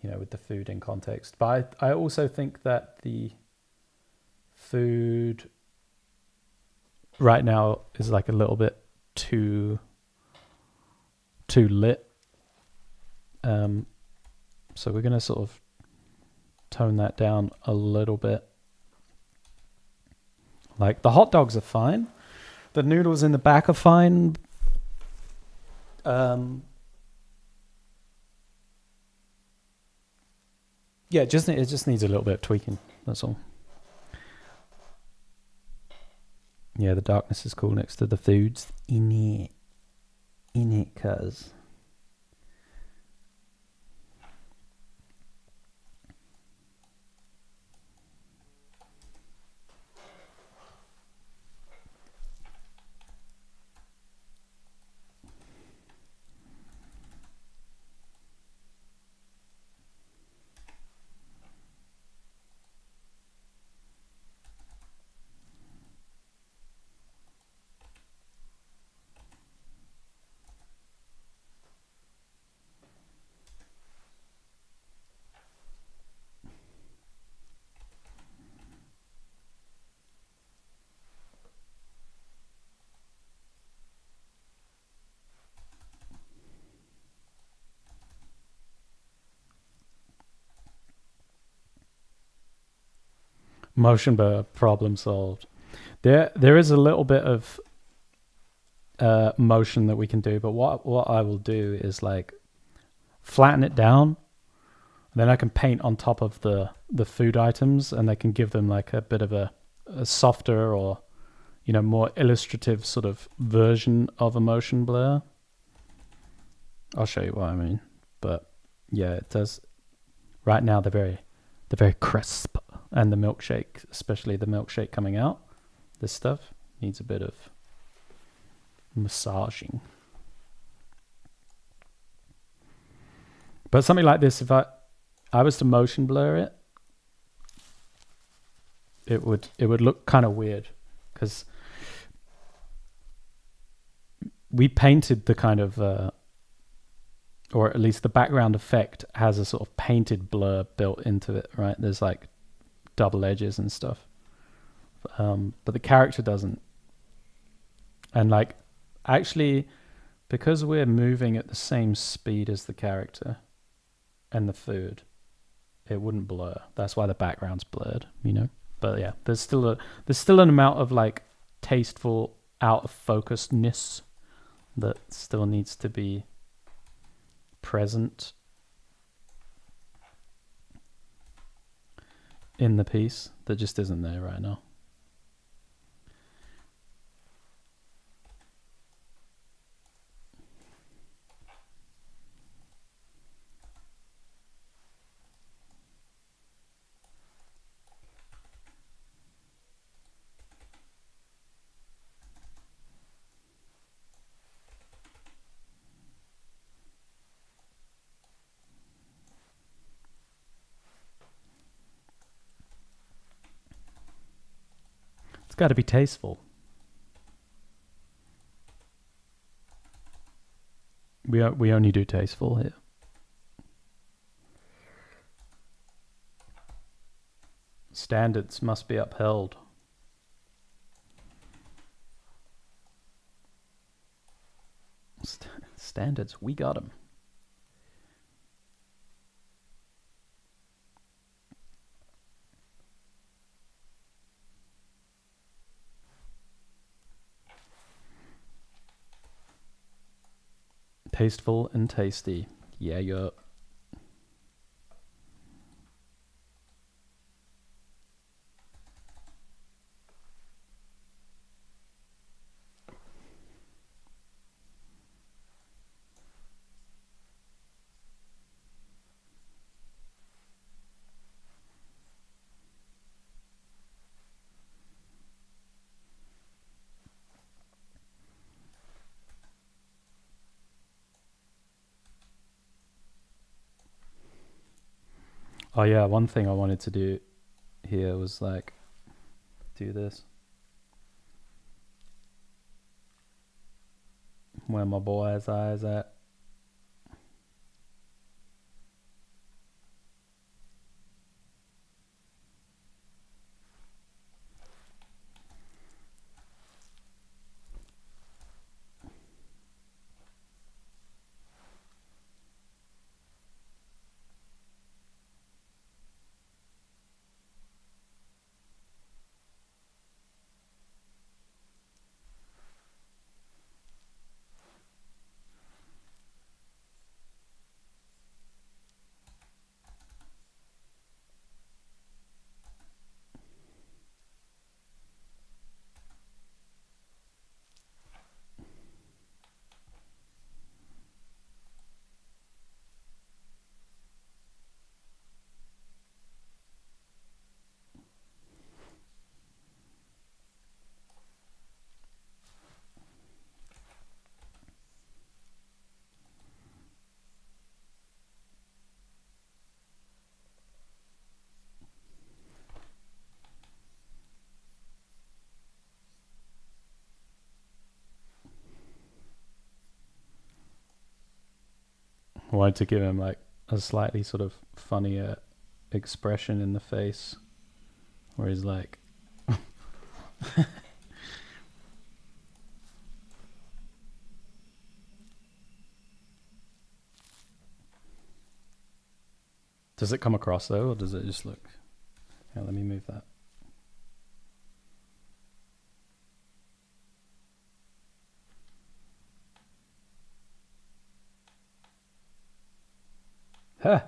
You know, with the food in context. But I also think that the food right now is like a little bit too lit. So we're going to sort of tone that down a little bit. Like the hot dogs are fine. The noodles in the back are fine. Yeah, it just needs a little bit of tweaking. That's all. Yeah, the darkness is cool next to the foods. In it, cuz. Motion blur, problem solved. There is a little bit of motion that we can do, but what I will do is like flatten it down, then I can paint on top of the food items, and they can give them like a bit of a softer or, you know, more illustrative sort of version of a motion blur. I'll show you what I mean, but yeah, it does. Right now they're very crisp. And the milkshake, especially the milkshake coming out, this stuff needs a bit of massaging. But something like this, if I was to motion blur it, it would look kind of weird, because we painted the kind of, or at least the background effect has a sort of painted blur built into it, right? There's like double edges and stuff, but the character doesn't. And like, actually, because we're moving at the same speed as the character and the food, it wouldn't blur. That's why the background's blurred, you know. But yeah, there's still an amount of like tasteful out of focusedness that still needs to be present in the piece that just isn't there right now. It's got to be tasteful. We only do tasteful here. Standards must be upheld. Standards, we got them. Tasteful and tasty. Yeah, you're... Oh yeah, one thing I wanted to do here was like do this. Where my boy's eyes at. I wanted to give him like a slightly sort of funnier expression in the face where he's like Does it come across though, or does it just look... Yeah, let me move that. Huh.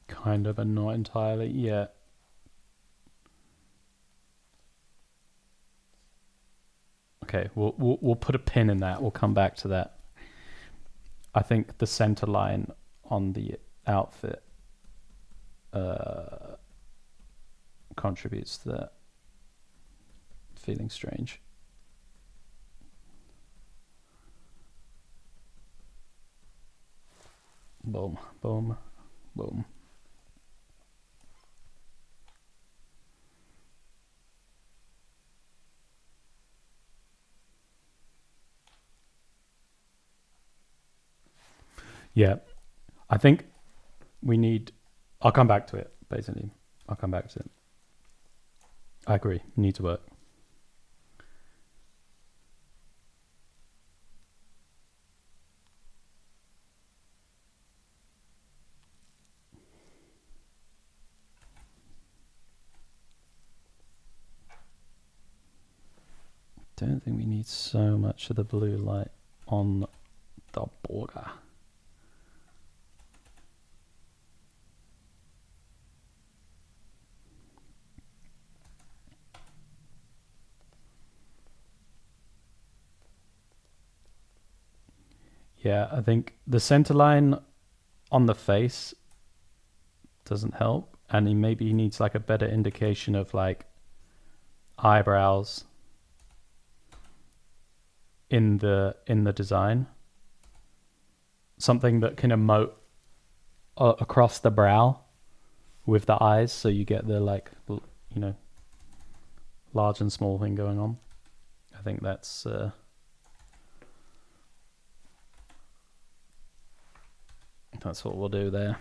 Kind of, and not entirely. Yeah. Okay, we'll put a pin in that. We'll come back to that. I think the center line on the outfit contributes to that feeling strange. Boom, boom, boom. Yeah, I think we need... I'll come back to it, basically. I'll come back to it. I agree. Need to work. Don't think we need so much of the blue light on the border. Yeah, I think the center line on the face doesn't help, and maybe he needs like a better indication of like eyebrows in the design. Something that can emote across the brow with the eyes, so you get the like, you know, large and small thing going on. I think that's what we'll do there.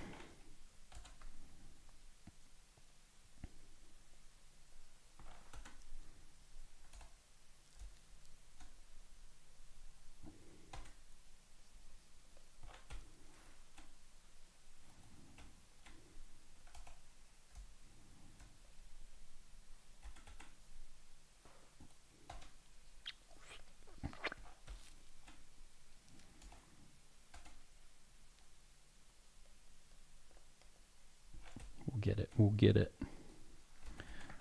We'll get it.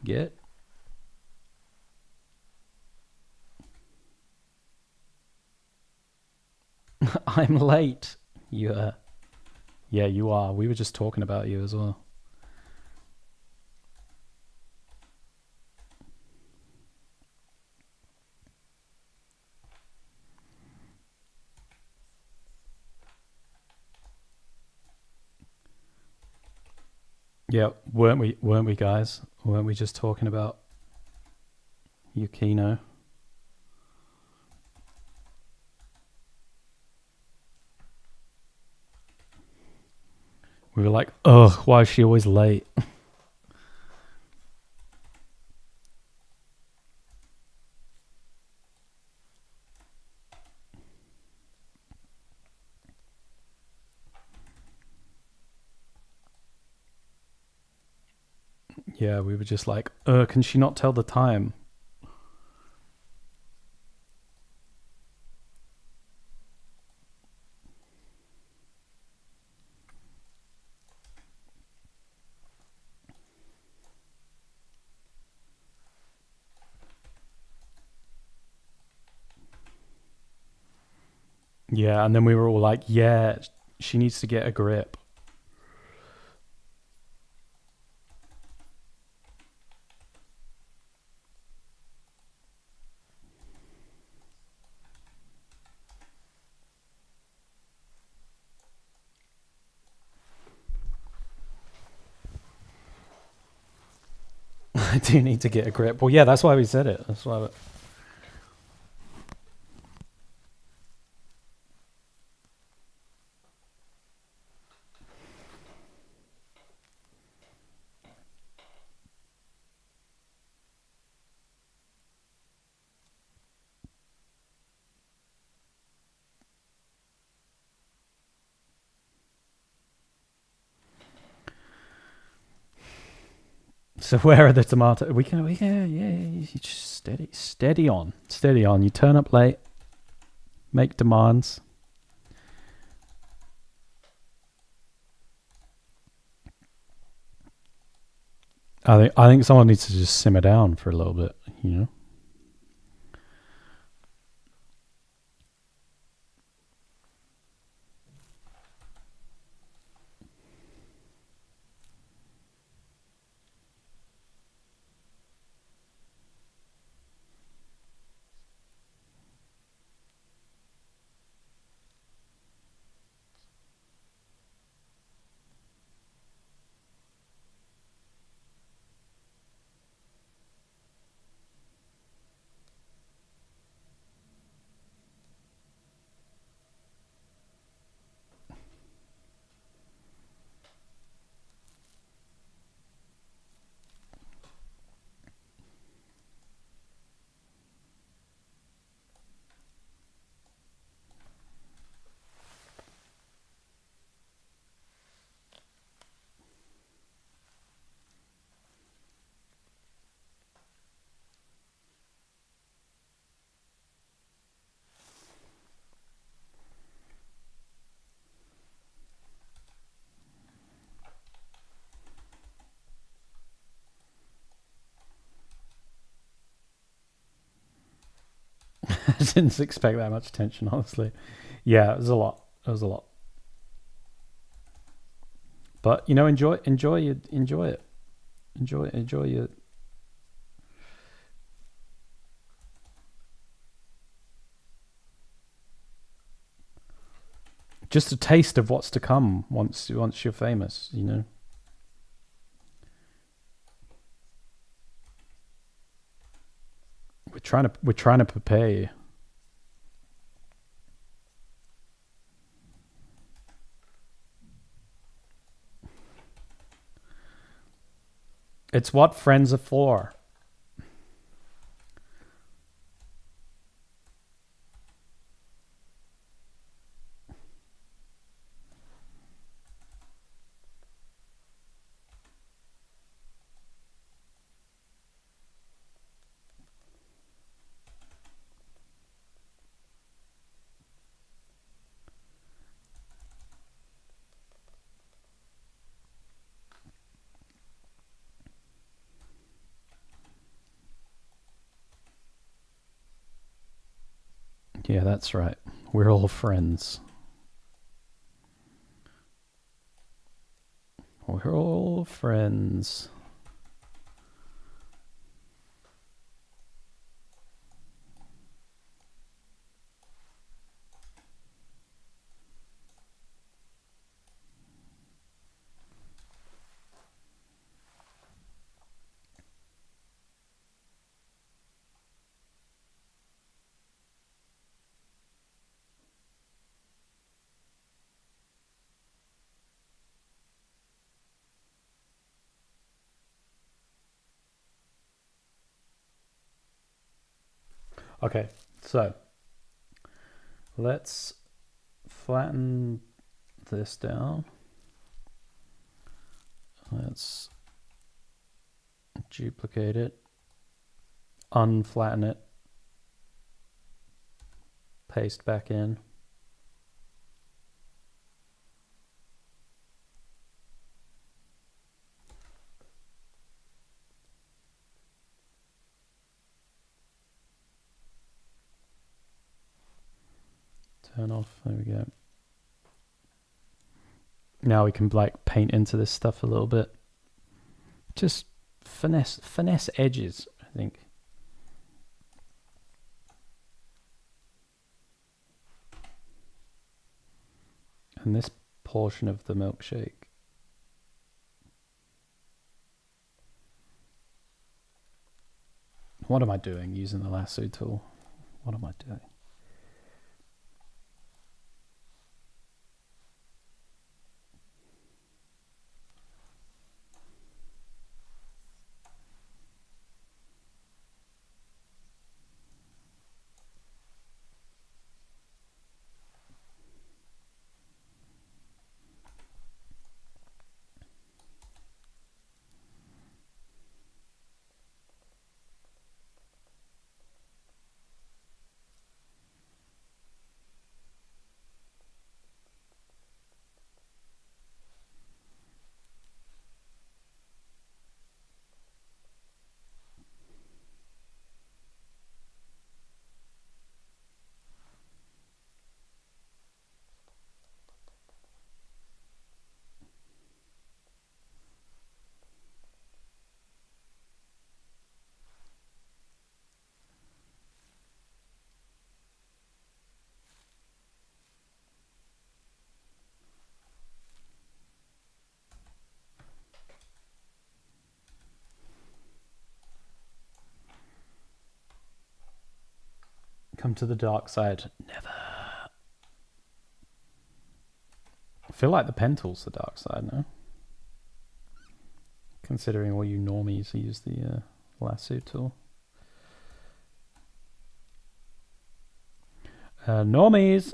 Get. I'm late. Yeah, you are. We were just talking about you as well. Yeah, weren't we, guys? Weren't we just talking about Yukino? We were like, ugh, why is she always late? Yeah, we were just like, can she not tell the time? Yeah, and then we were all like, yeah, she needs to get a grip. I do need to get a grip. Well, yeah, that's why we said it. That's why. So where are the tomatoes? We can, yeah. You just steady on. You turn up late, make demands. I think someone needs to just simmer down for a little bit, you know. I didn't expect that much attention, honestly. Yeah, it was a lot. It was a lot. But you know, enjoy it. Enjoy your. Just a taste of what's to come once you're famous. You know. We're trying to prepare you. It's what friends are for. Yeah, that's right. We're all friends. We're all friends. Okay, so let's flatten this down. Let's duplicate it, unflatten it, paste back in. Turn off, there we go. Now we can like paint into this stuff a little bit. Just finesse edges, I think. And this portion of the milkshake. What am I doing using the lasso tool? What am I doing? Come to the dark side. Never. I feel like the pen tool's the dark side now. Considering all you normies use the lasso tool. Normies!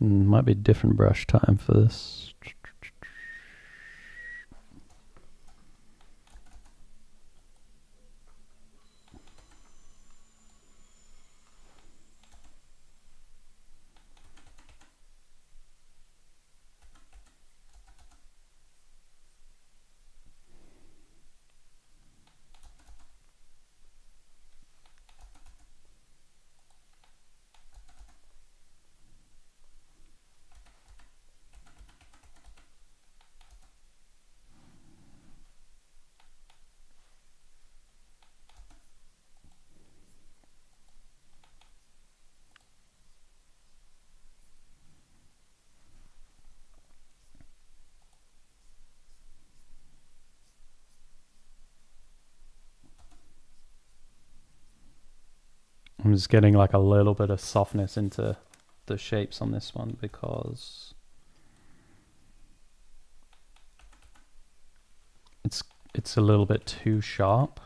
Might be different brush time for this. I'm just getting like a little bit of softness into the shapes on this one because it's a little bit too sharp,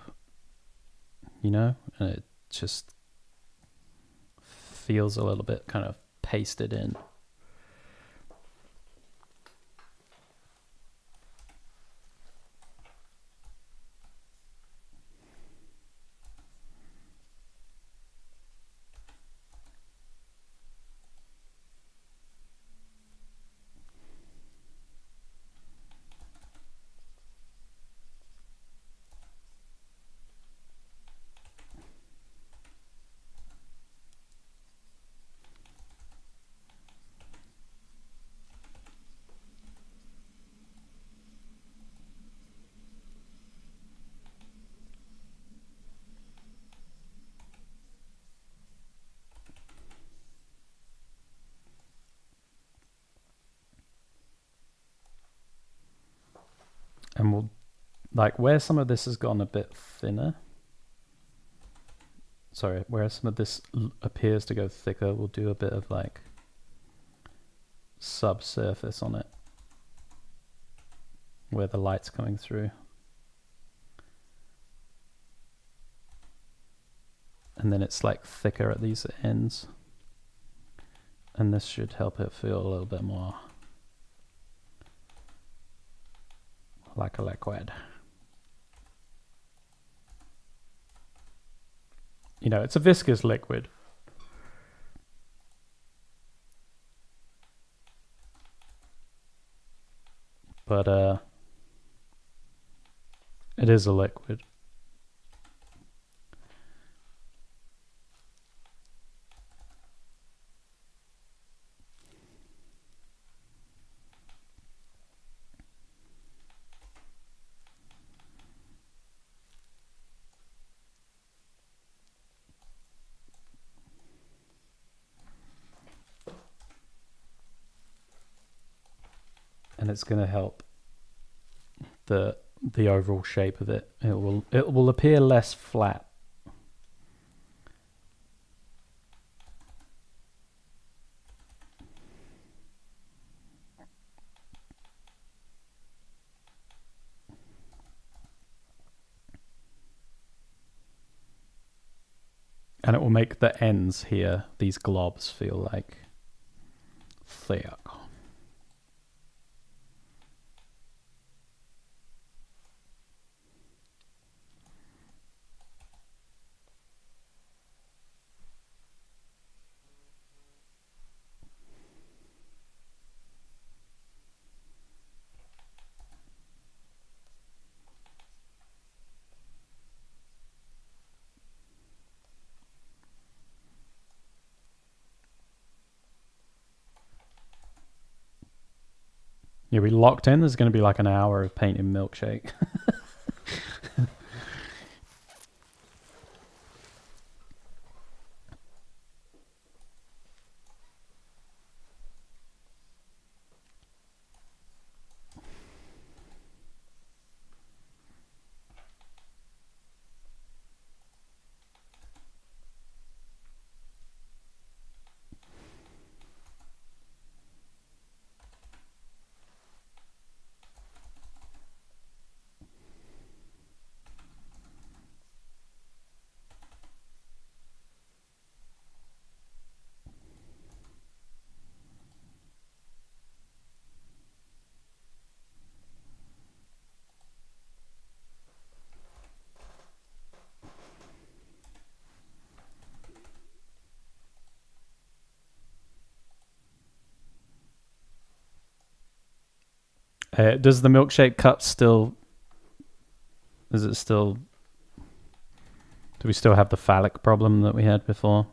you know, and it just feels a little bit kind of pasted in. And we'll, like, where some of this has gone a bit thinner, sorry, where some of this appears to go thicker, we'll do a bit of like subsurface on it where the light's coming through. And then it's like thicker at these ends. And this should help it feel a little bit more like a liquid. You know, it's a viscous liquid. But it is a liquid. And it's going to help the overall shape of it. It will appear less flat. And it will make the ends here, these globs, feel like thick. Yeah, we locked in. There's going to be like an hour of painting milkshake. Does the milkshake cup still... Is it still... Do we still have the phallic problem that we had before?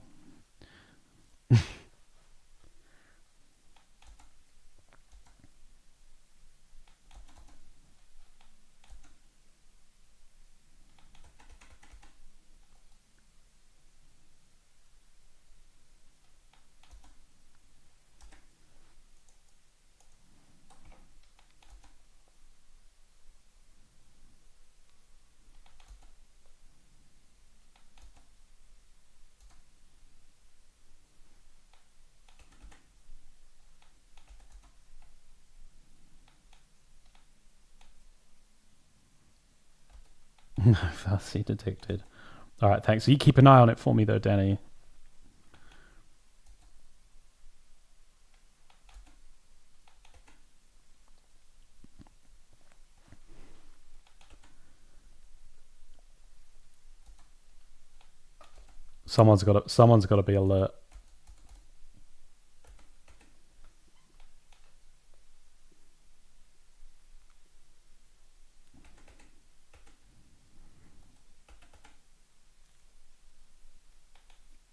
No fallacy detected. All right, thanks. So you keep an eye on it for me, though, Danny. Someone's got to be alert.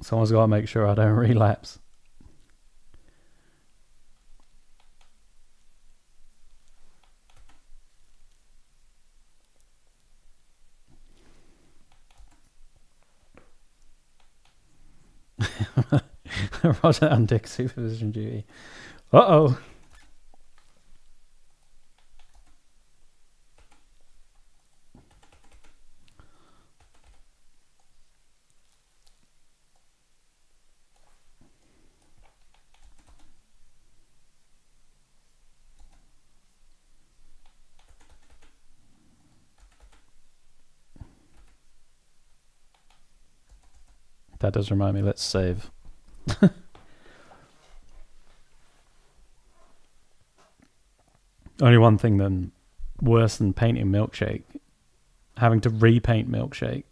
Someone's got to make sure I don't relapse. Roger on deck supervision duty. Uh-oh. That does remind me, let's save. Only one thing then worse than painting Milkshake, having to repaint Milkshake.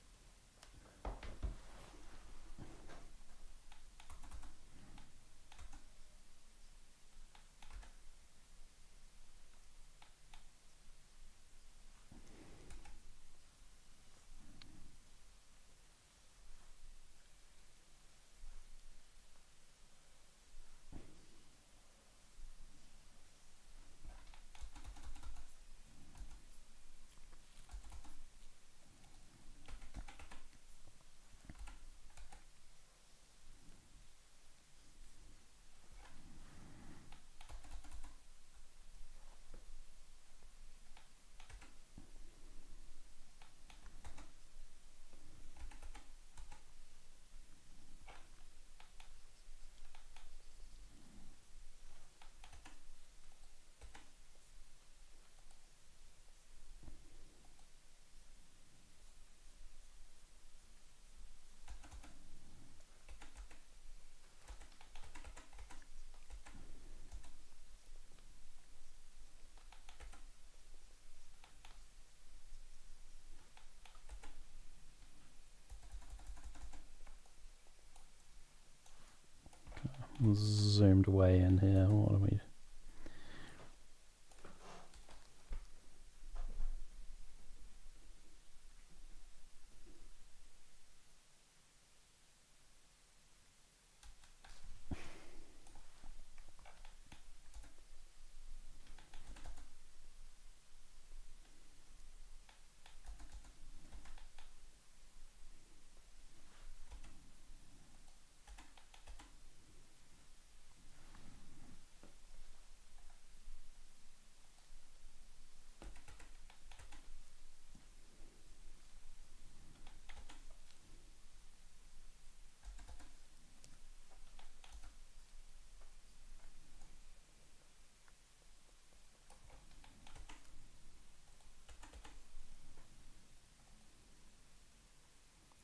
Zoomed way in here. What are we?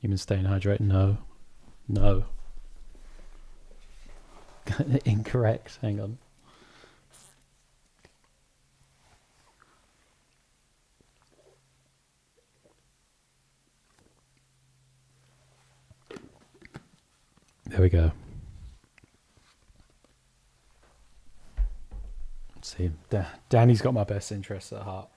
You been staying hydrated? No. No. Incorrect. Hang on. There we go. Let's see. Danny's got my best interests at heart.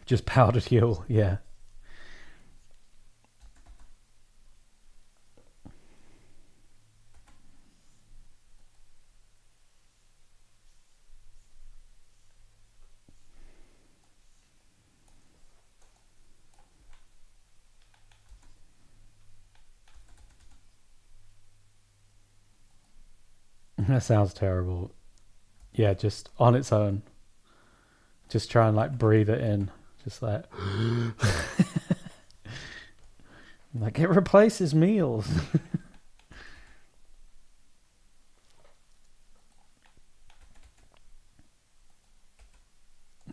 Just powdered heel, yeah. That sounds terrible. Yeah, just on its own. Just try and like breathe it in. Just like like it replaces meals.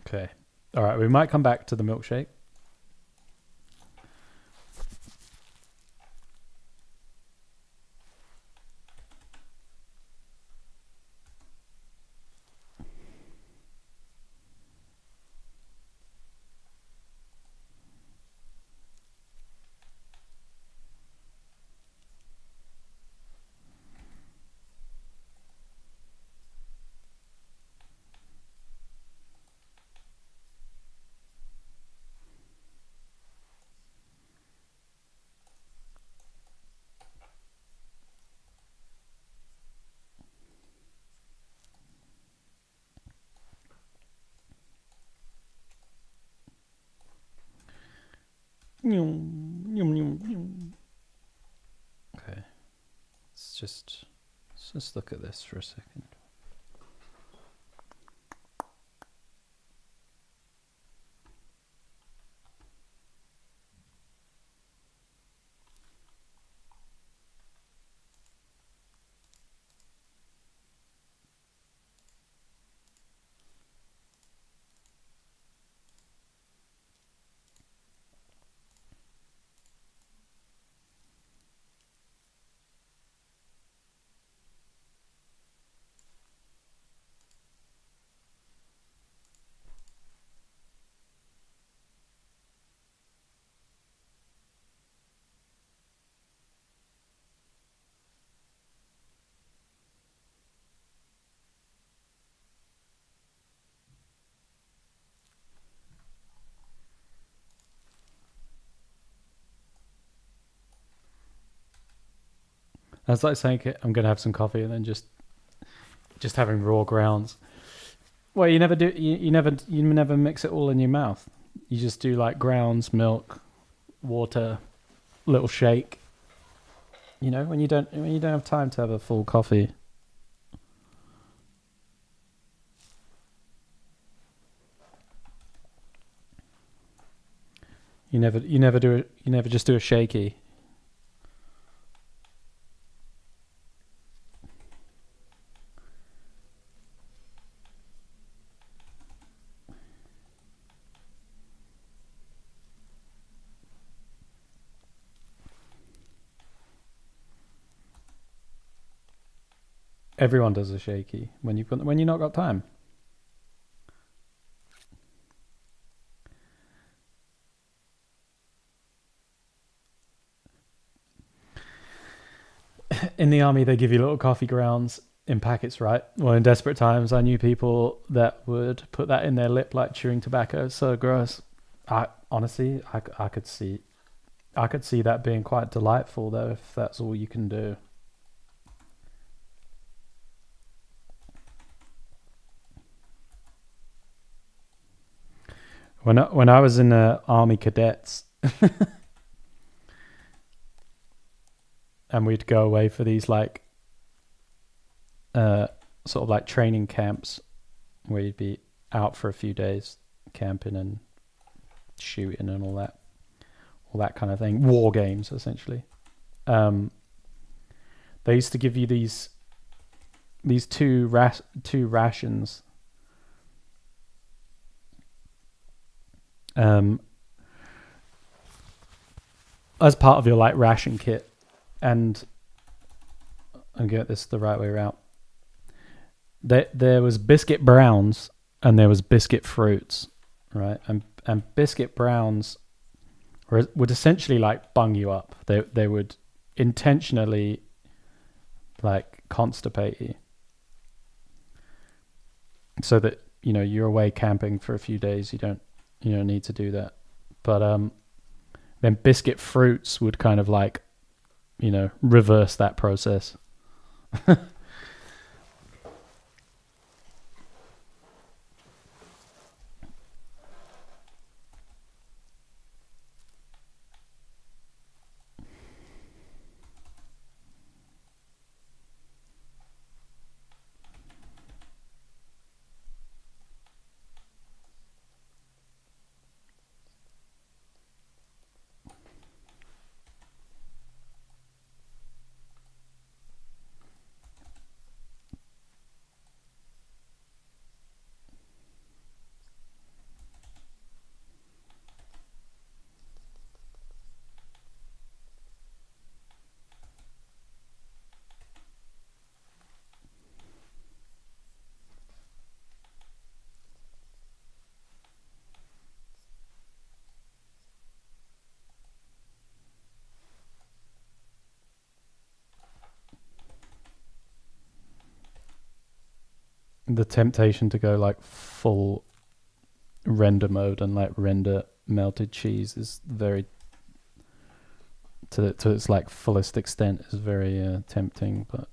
Okay. All right, we might come back to the milkshake. Okay. Let's just look at this for a second. That's like saying I'm going to have some coffee and then just having raw grounds. Well, you never do. You never mix it all in your mouth. You just do like grounds, milk, water, little shake. You know, when you don't have time to have a full coffee. You never just do a shaky. Everyone does a shaky when you've not got time. In the army, they give you little coffee grounds in packets, right? Well, in desperate times, I knew people that would put that in their lip like chewing tobacco. So gross. I could see that being quite delightful though, if that's all you can do. When I was in the army cadets, and we'd go away for these like sort of like training camps where you'd be out for a few days camping and shooting and all that kind of thing, war games essentially. They used to give you these two rations as part of your like ration kit, and I'm getting this the right way around. There was biscuit browns and there was biscuit fruits, right? And biscuit browns would essentially like bung you up. They would intentionally like constipate you, so that you're away camping for a few days. You don't need to do that. But then biscuit fruits would kind of like reverse that process. the temptation to go like full render mode and like render melted cheese is very to its like fullest extent is very tempting, but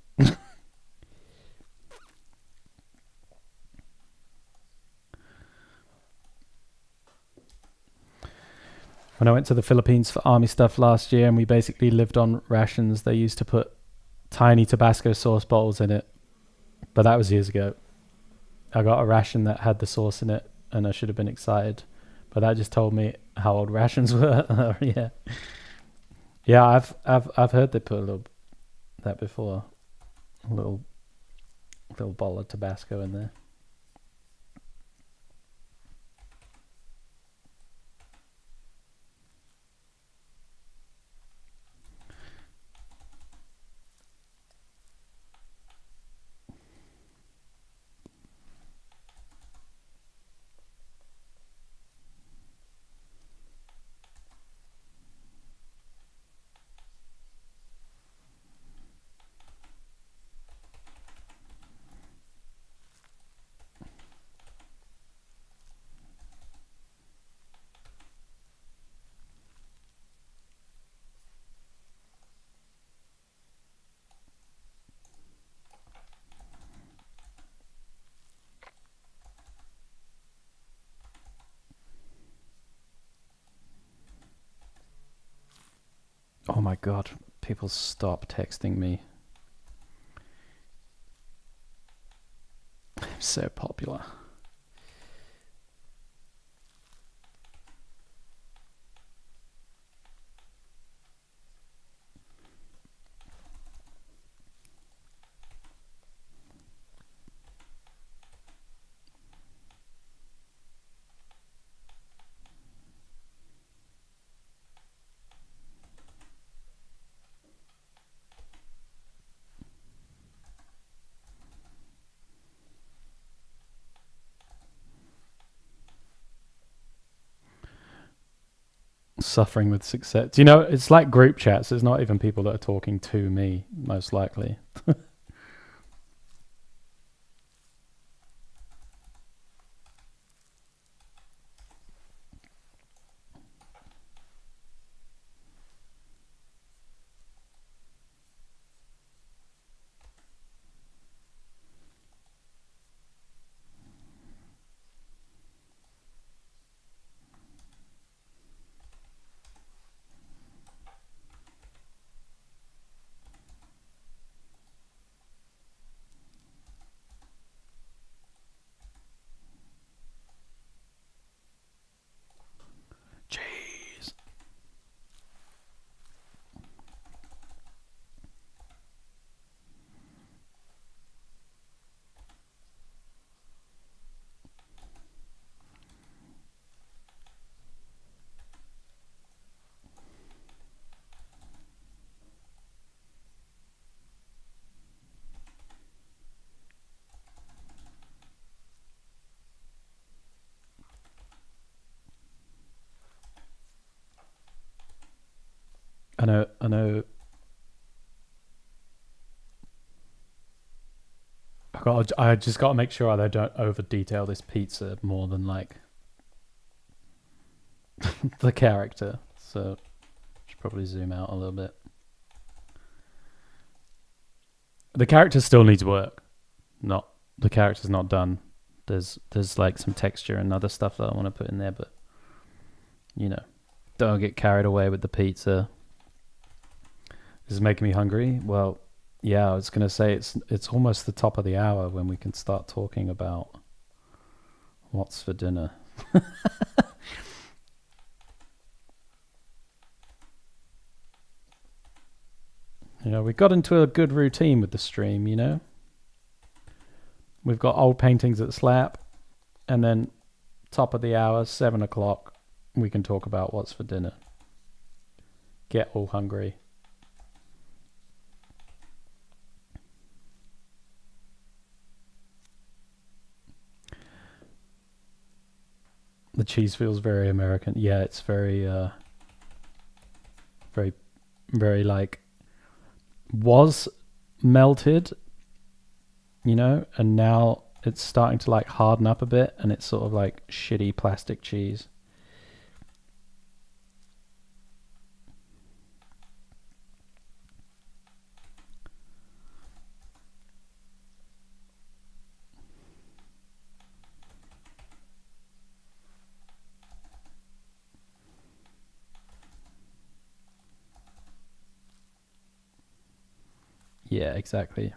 when I went to the Philippines for army stuff last year and we basically lived on rations, they used to put tiny Tabasco sauce bottles in it, but that was years ago. I got a ration that had the sauce in it and I should have been excited, but that just told me how old rations were. Yeah, I've heard they put a little that before, a little bottle of Tabasco in there. Oh my god, people stop texting me. I'm so popular. Suffering with success. You know, it's like group chats. It's not even people that are talking to me, most likely. Jeez. I know. I just got to make sure I don't over detail this pizza more than like the character. So should probably zoom out a little bit. The character still needs work. The character's not done. There's like some texture and other stuff that I want to put in there, but you know, don't get carried away with the pizza. This is making me hungry. Well, yeah, I was gonna say it's almost the top of the hour when we can start talking about what's for dinner. You know, we got into a good routine with the stream, you know. We've got old paintings at Slap, and then top of the hour, 7 o'clock, we can talk about what's for dinner. Get all hungry. The cheese feels very American. Yeah, it's very like was melted, you know, and now it's starting to like harden up a bit, and it's sort of like shitty plastic cheese. Yeah, exactly.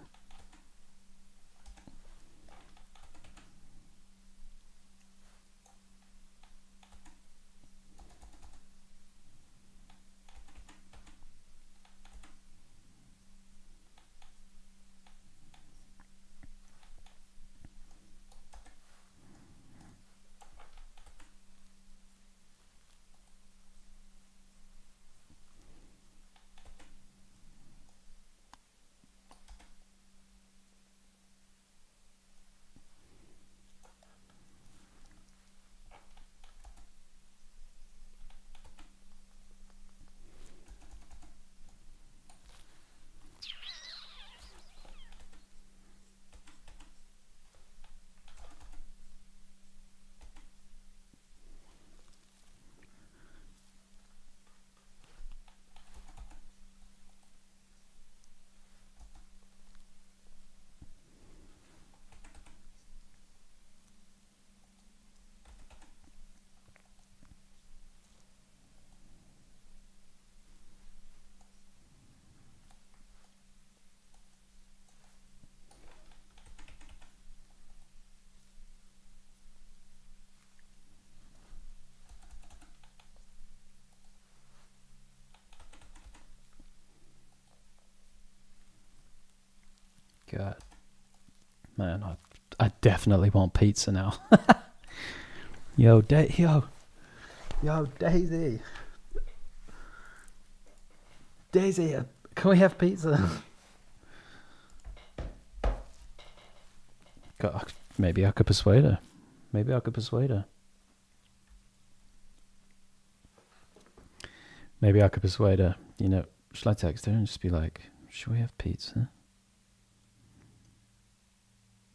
God, man, I definitely want pizza now. Yo, Daisy. Daisy, can we have pizza? God, maybe I could persuade her. Maybe I could persuade her. You know, should I text her and just be like, should we have pizza?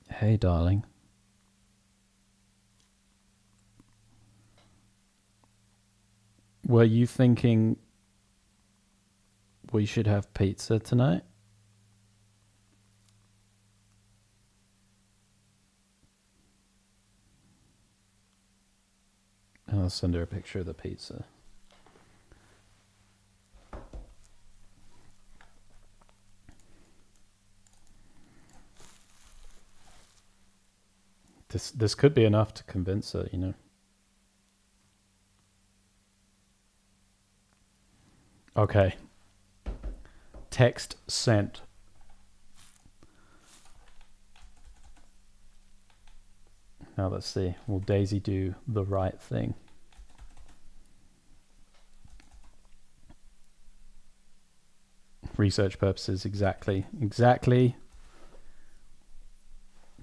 Hey, darling. Were you thinking we should have pizza tonight? I'll send her a picture of the pizza. This could be enough to convince her, you know. Okay. Text sent. Now let's see. Will Daisy do the right thing? Research purposes, exactly.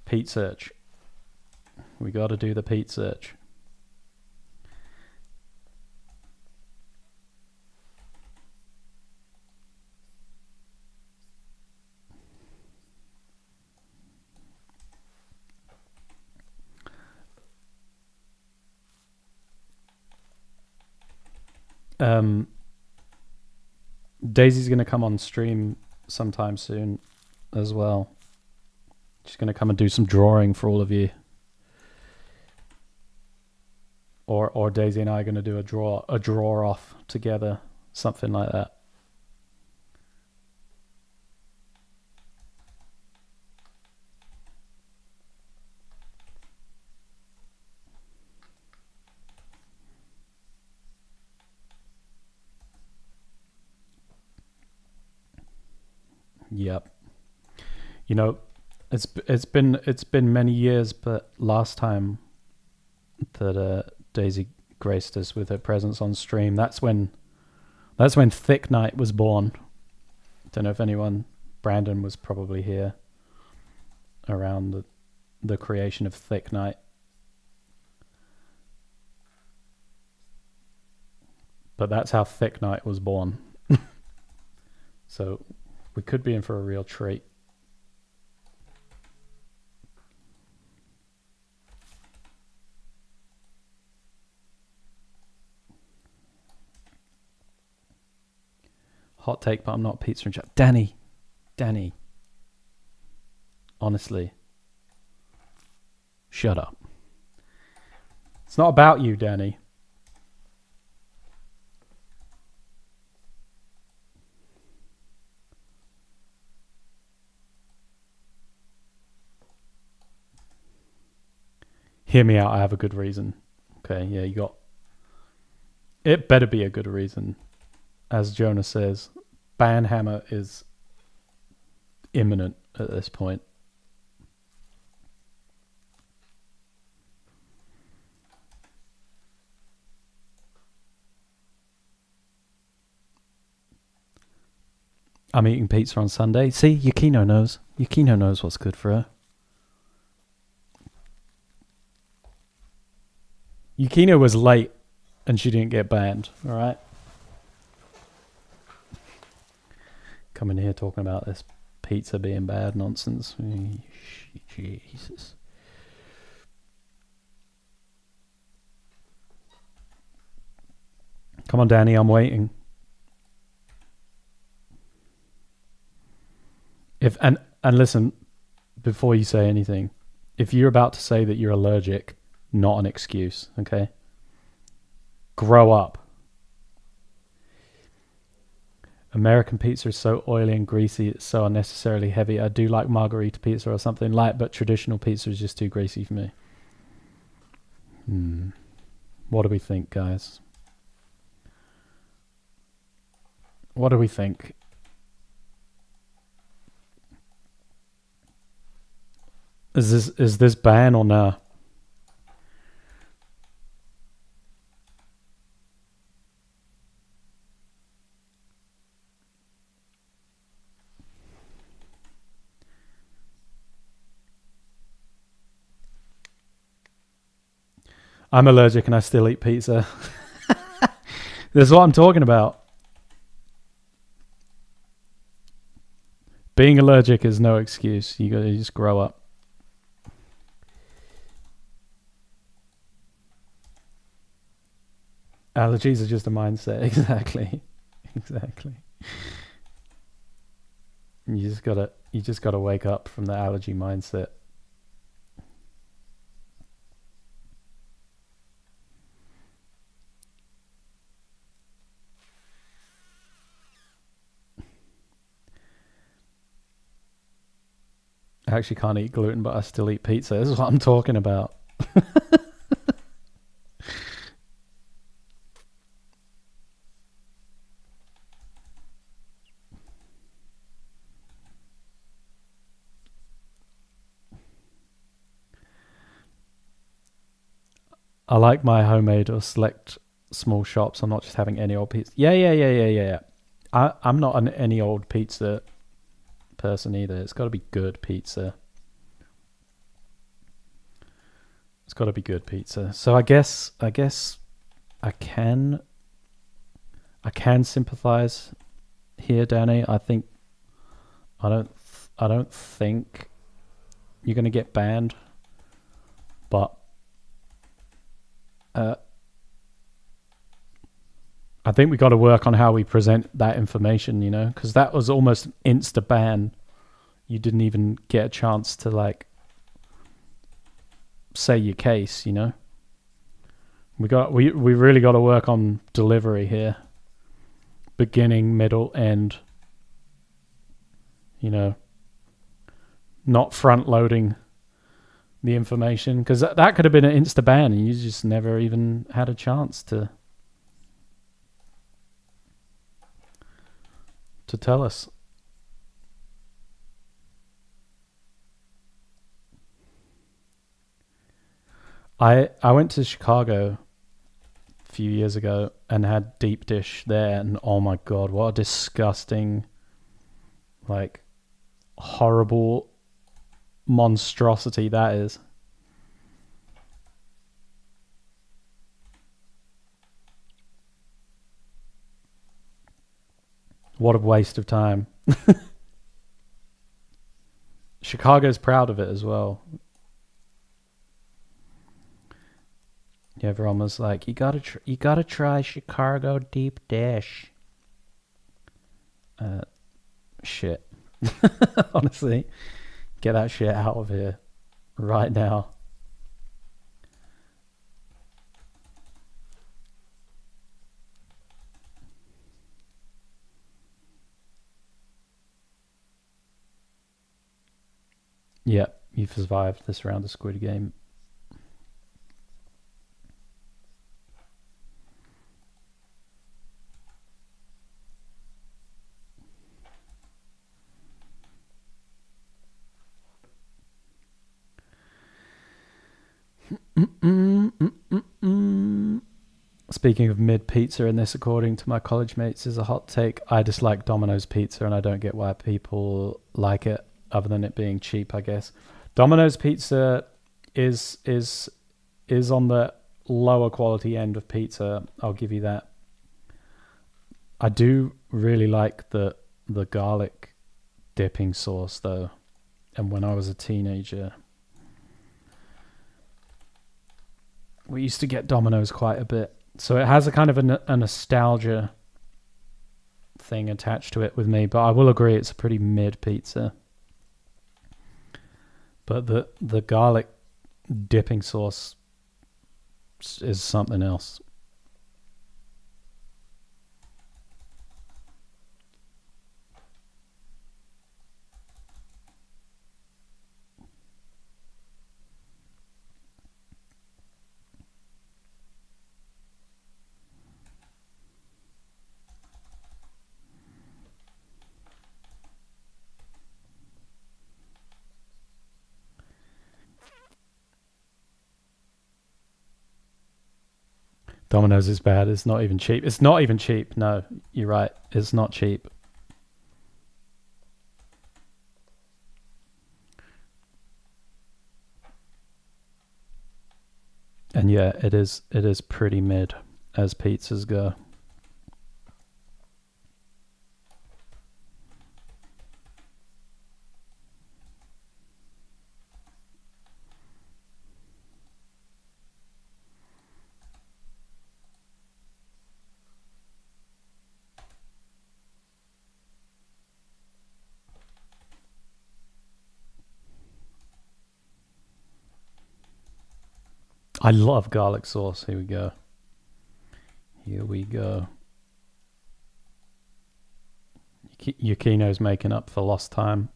Pete search. We got to do the Pete search. Daisy's going to come on stream sometime soon as well. She's going to come and do some drawing for all of you. Or Daisy and I are going to do a draw off together, something like that. Yep. You know, it's been many years, but last time that Daisy graced us with her presence on stream, that's when Thick Night was born. Don't know if Brandon was probably here around the creation of Thick Night. But that's how Thick Night was born. So we could be in for a real treat. Hot take, but I'm not pizza and chip. Danny. Honestly. Shut up. It's not about you, Danny. Hear me out, I have a good reason. Okay, yeah, you got... It better be a good reason. As Jonah says, Banhammer is imminent at this point. I'm eating pizza on Sunday. See, Yukino knows. Yukino knows what's good for her. Yukino was late and she didn't get banned, alright? Coming here talking about this pizza being bad nonsense. Jesus. Come on, Danny, I'm waiting. And listen, before you say anything, if you're about to say that you're allergic, not an excuse, okay? Grow up. American pizza is so oily and greasy, it's so unnecessarily heavy. I do like margarita pizza or something light, but traditional pizza is just too greasy for me. What do we think, guys? What do we think? Is this ban or no? I'm allergic and I still eat pizza. This is what I'm talking about. Being allergic is no excuse. You gotta just grow up. Allergies are just a mindset. Exactly. You just gotta wake up from the allergy mindset. I actually can't eat gluten, but I still eat pizza. This is what I'm talking about. I like my homemade or select small shops. I'm not just having any old pizza. Yeah. I'm not an any old pizza person either. It's got to be good pizza. It's got to be good pizza. So I guess I can sympathize here, Danny. I don't think you're going to get banned, but I think we got to work on how we present that information, you know, because that was almost insta ban. You didn't even get a chance to like say your case, you know. We really got to work on delivery here, beginning, middle, end. You know, not front loading the information, because that could have been an insta ban and you just never even had a chance to tell us. I went to Chicago a few years ago and had deep dish there, and oh my god, what a disgusting, like, horrible monstrosity that is. What a waste of time. Chicago's proud of it as well. Yeah, everyone was like, you gotta try Chicago deep dish. shit. Honestly, get that shit out of here right now. Yep, you've survived this round of Squid Game. Speaking of mid pizza, and this, according to my college mates, is a hot take. I dislike Domino's pizza, and I don't get why people like it, other than it being cheap, I guess. Domino's pizza is on the lower quality end of pizza. I'll give you that. I do really like the garlic dipping sauce, though. And when I was a teenager, we used to get Domino's quite a bit. So it has a kind of a nostalgia thing attached to it with me. But I will agree it's a pretty mid pizza. But the garlic dipping sauce is something else. Domino's is bad. It's not even cheap. It's not even cheap. No, you're right. It's not cheap. And yeah, it is pretty mid as pizzas go. I love garlic sauce. Here we go. Here we go. Yukino's making up for lost time.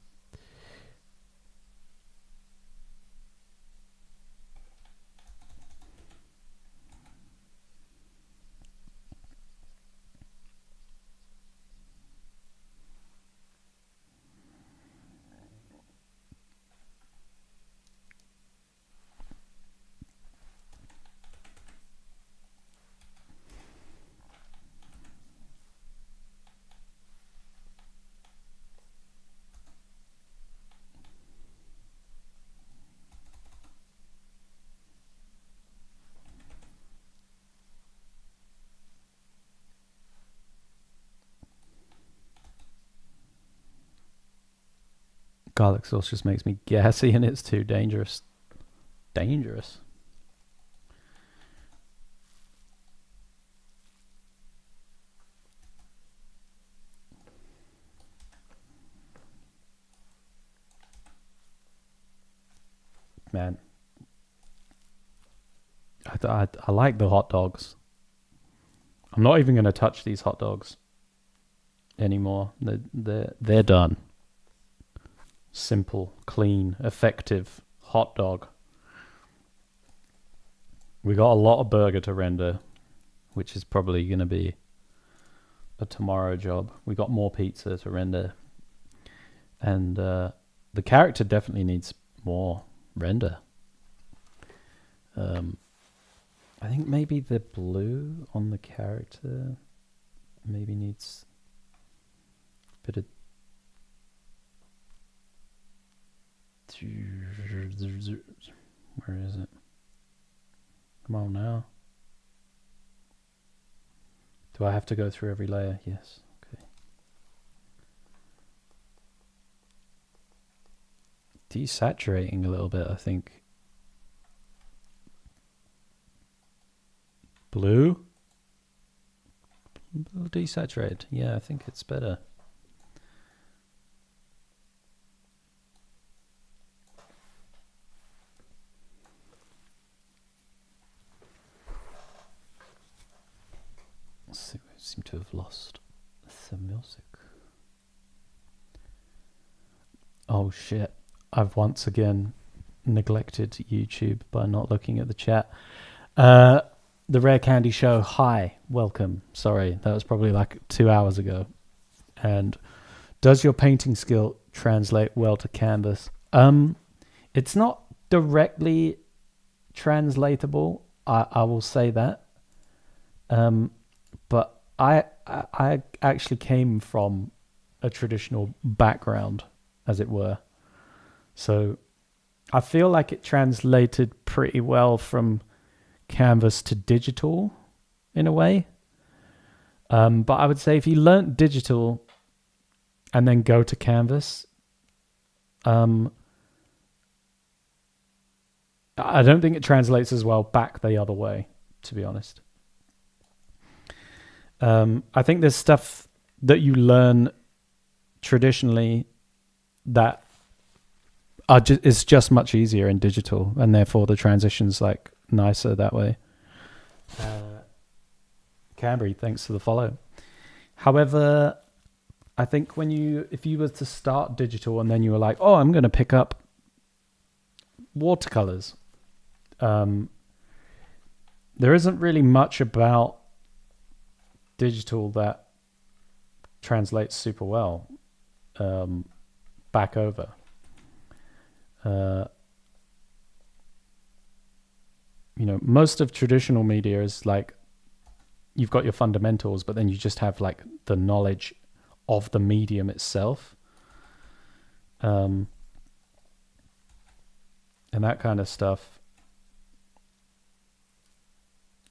Garlic sauce just makes me gassy and it's too dangerous. Dangerous? Man. I like the hot dogs. I'm not even going to touch these hot dogs anymore. They're done. Simple, clean, effective hot dog. We got a lot of burger to render, which is probably going to be a tomorrow job. We got more pizza to render. And the character definitely needs more render. I think maybe the blue on the character maybe needs a bit of... Where is it? Come on now. Do I have to go through every layer? Yes. Okay. Desaturating a little bit, I think. Blue? Desaturated. Yeah, I think it's better. seem to have lost the music. Oh shit. I've once again neglected YouTube by not looking at the chat. The Rare Candy Show, hi, welcome. Sorry, that was probably like 2 hours ago. And does your painting skill translate well to canvas? It's not directly translatable, I will say that. But I actually came from a traditional background, as it were. So I feel like it translated pretty well from canvas to digital in a way. But I would say if you learnt digital and then go to canvas, I don't think it translates as well back the other way, to be honest. I think there's stuff that you learn traditionally that is just much easier in digital, and therefore the transition's like nicer that way. Cambry, thanks for the follow. However, I think if you were to start digital and then you were like, oh, I'm going to pick up watercolors, there isn't really much about digital that translates super well back over. Most of traditional media is like you've got your fundamentals, but then you just have like the knowledge of the medium itself, and that kind of stuff.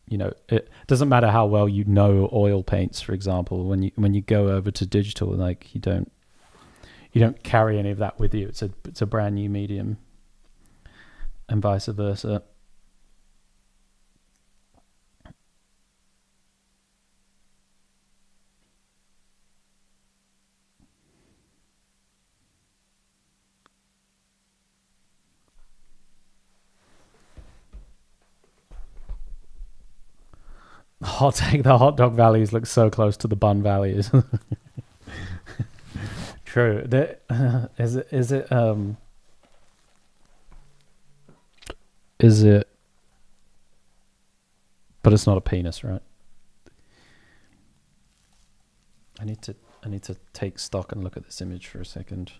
It doesn't matter how well you know oil paints, for example. When you go over to digital, like you don't carry any of that with you. It's a brand new medium, and vice versa. I'll take the hot dog valleys look so close to the bun valleys. True. Is it? But it's not a penis, right? I need to take stock and look at this image for a second.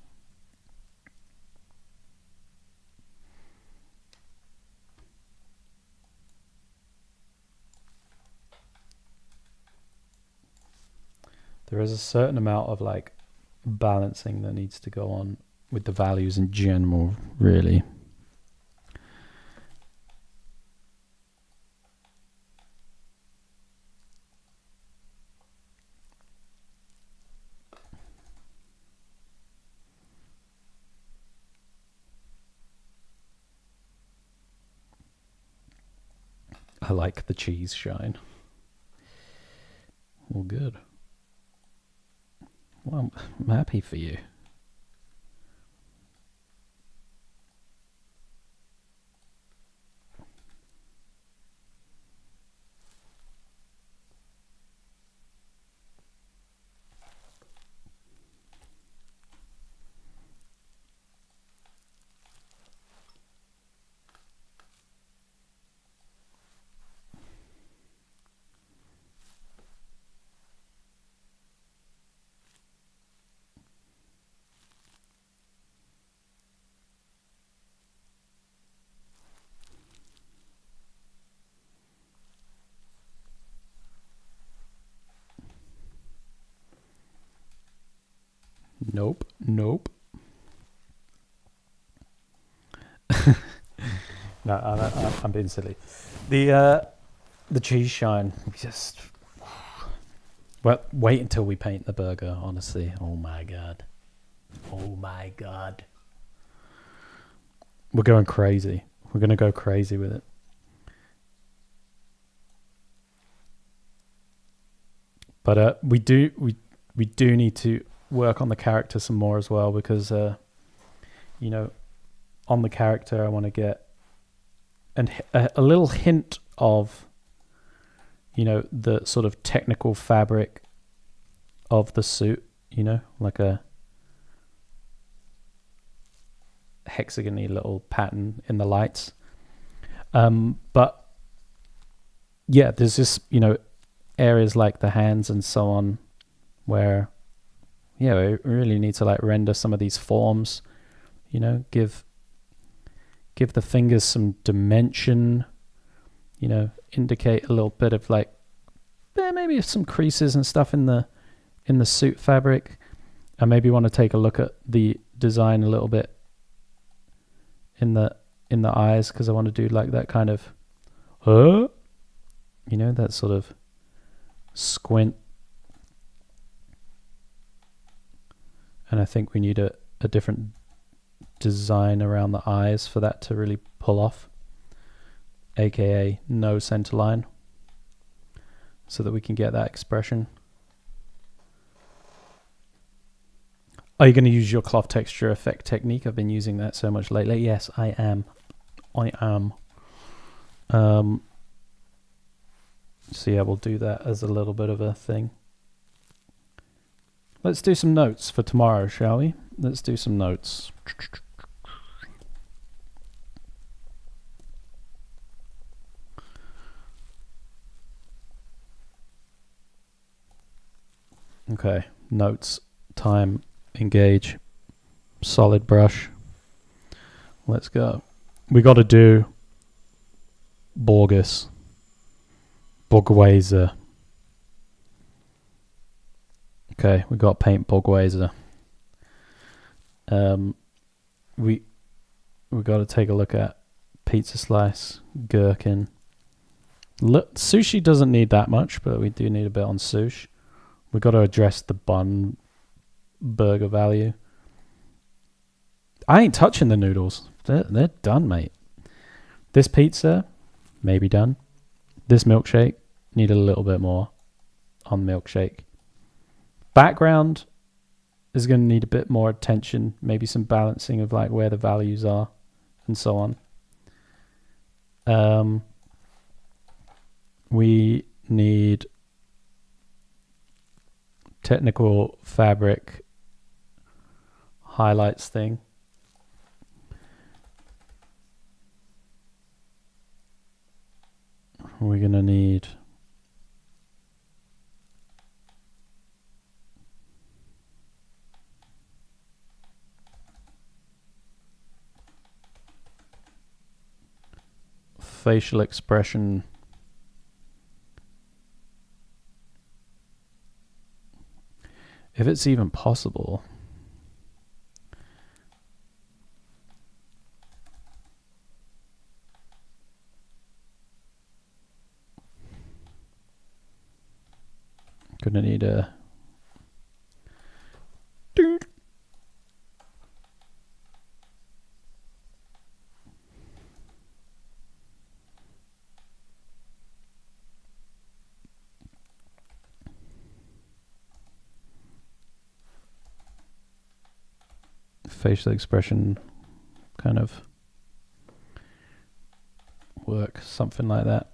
There is a certain amount of like balancing that needs to go on with the values in general, really. I like the cheese shine. Well, good. Well, I'm happy for you. Nope. No, I'm being silly. The cheese shine, just well, wait until we paint the burger. Honestly, oh my god, we're going crazy. We're gonna go crazy with it. But we do need to work on the character some more as well, because on the character I want to get a little hint of you know, the sort of technical fabric of the suit, you know, like a hexagony little pattern in the lights. But yeah, there's just, you know, areas like the hands and so on where, yeah, we really need to like render some of these forms, you know, give the fingers some dimension, you know, indicate a little bit of like maybe some creases and stuff in the suit fabric. I maybe want to take a look at the design a little bit in the eyes, because I want to do like that kind of you know, that sort of squint. And I think we need a different design around the eyes for that to really pull off, aka no center line, so that we can get that expression. Are you going to use your cloth texture effect technique? I've been using that so much lately. Yes, I am. So yeah, we'll do that as a little bit of a thing. Let's do some notes for tomorrow, shall we? Let's do some notes. Okay, notes, time, engage, solid brush. Let's go. We got to do Borges, Borgweiser. Okay, we got paint Borgweiser. We got to take a look at pizza slice, gherkin. Look, sushi doesn't need that much, but we do need a bit on sushi. We got to address the bun burger value. I ain't touching the noodles. They're done, mate. This pizza, maybe done. This milkshake, need a little bit more on milkshake. Background is going to need a bit more attention, maybe some balancing of like where the values are and so on. We need technical fabric highlights thing. We're going to need facial expression. If it's even possible. Gonna need a ding. Facial expression kind of work, something like that.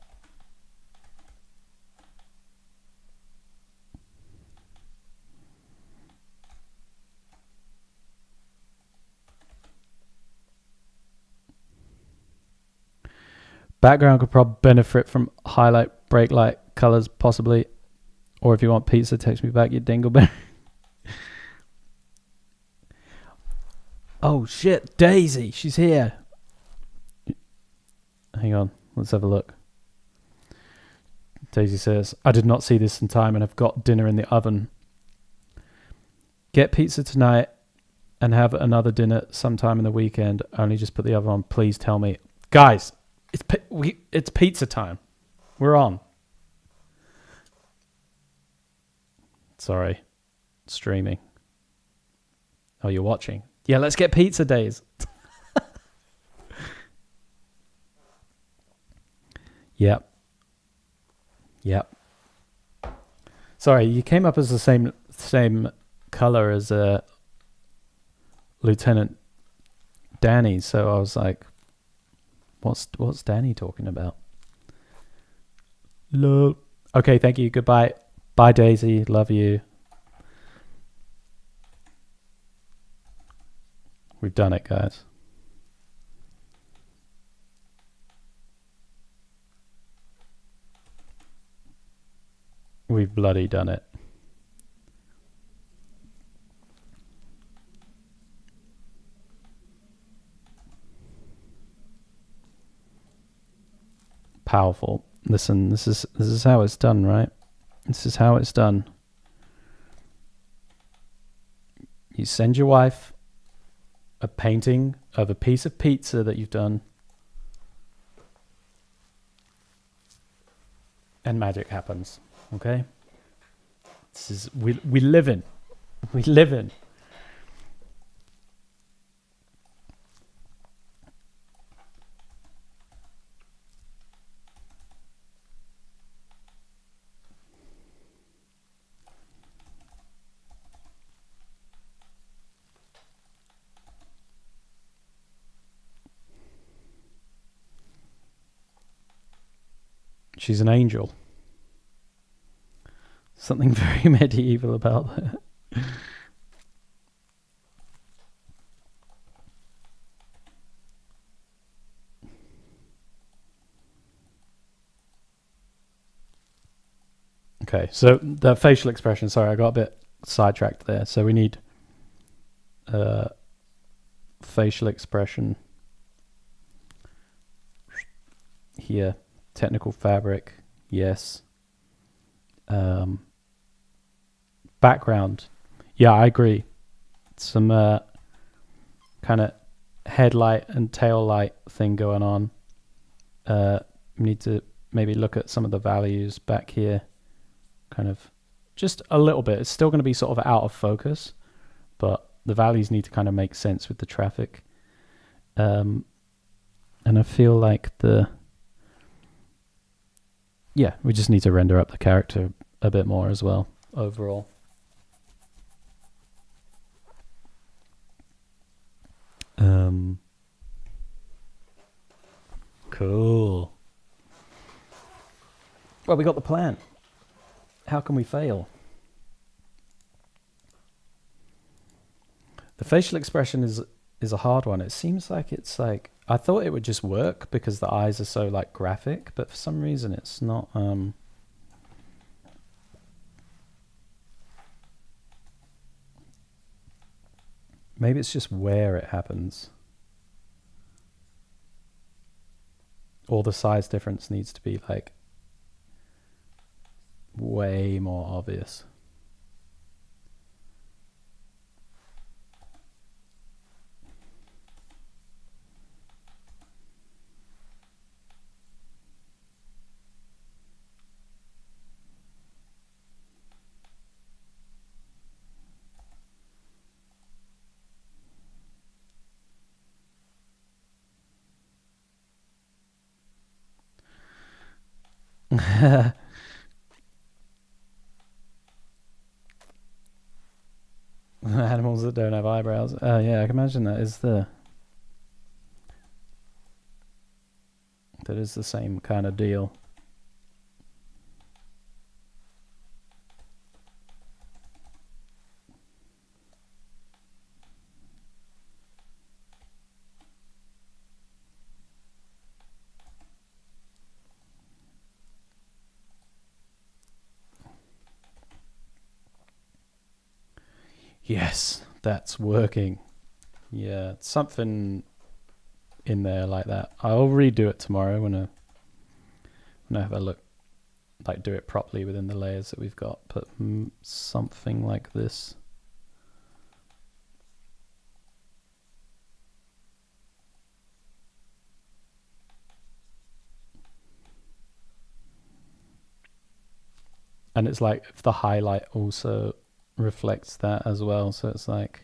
Background could probably benefit from highlight, break light, colors possibly. Or if you want pizza, text me back your dingleberry. Oh shit, Daisy, she's here. Hang on, let's have a look. Daisy says, I did not see this in time and have got dinner in the oven. Get pizza tonight and have another dinner sometime in the weekend. Only just put the oven on. Please tell me. Guys, it's pizza time. We're on. Sorry. Streaming. Oh, you're watching. Yeah, let's get pizza days. Yep. Sorry, you came up as the same color as Lieutenant Danny, so I was like, what's Danny talking about? Love. Okay, thank you. Goodbye. Bye, Daisy. Love you. We've done it, guys. We've bloody done it. Powerful. Listen, this is how it's done, right? This is how it's done. You send your wife a painting of a piece of pizza that you've done, and magic happens. Okay? This is we live in. We live in. She's an angel. Something very medieval about that. Okay, so the facial expression, sorry, I got a bit sidetracked there. So we need facial expression here. Technical fabric, yes. Background, yeah, I agree. Some kind of headlight and tail light thing going on. We need to maybe look at some of the values back here. Kind of just a little bit. It's still going to be sort of out of focus, but the values need to kind of make sense with the traffic. And I feel like we just need to render up the character a bit more as well, overall. Cool. Well, we got the plan. How can we fail? The facial expression is a hard one. It seems like it's like, I thought it would just work because the eyes are so like graphic, but for some reason it's not. Maybe it's just where it happens. Or the size difference needs to be like way more obvious. Animals that don't have eyebrows. Yeah, I can imagine that is the same kind of deal. Yes, that's working. Yeah, something in there like that. I'll redo it tomorrow when I have a look, like do it properly within the layers that we've got. Put something like this. And it's like if the highlight also reflects that as well, so it's like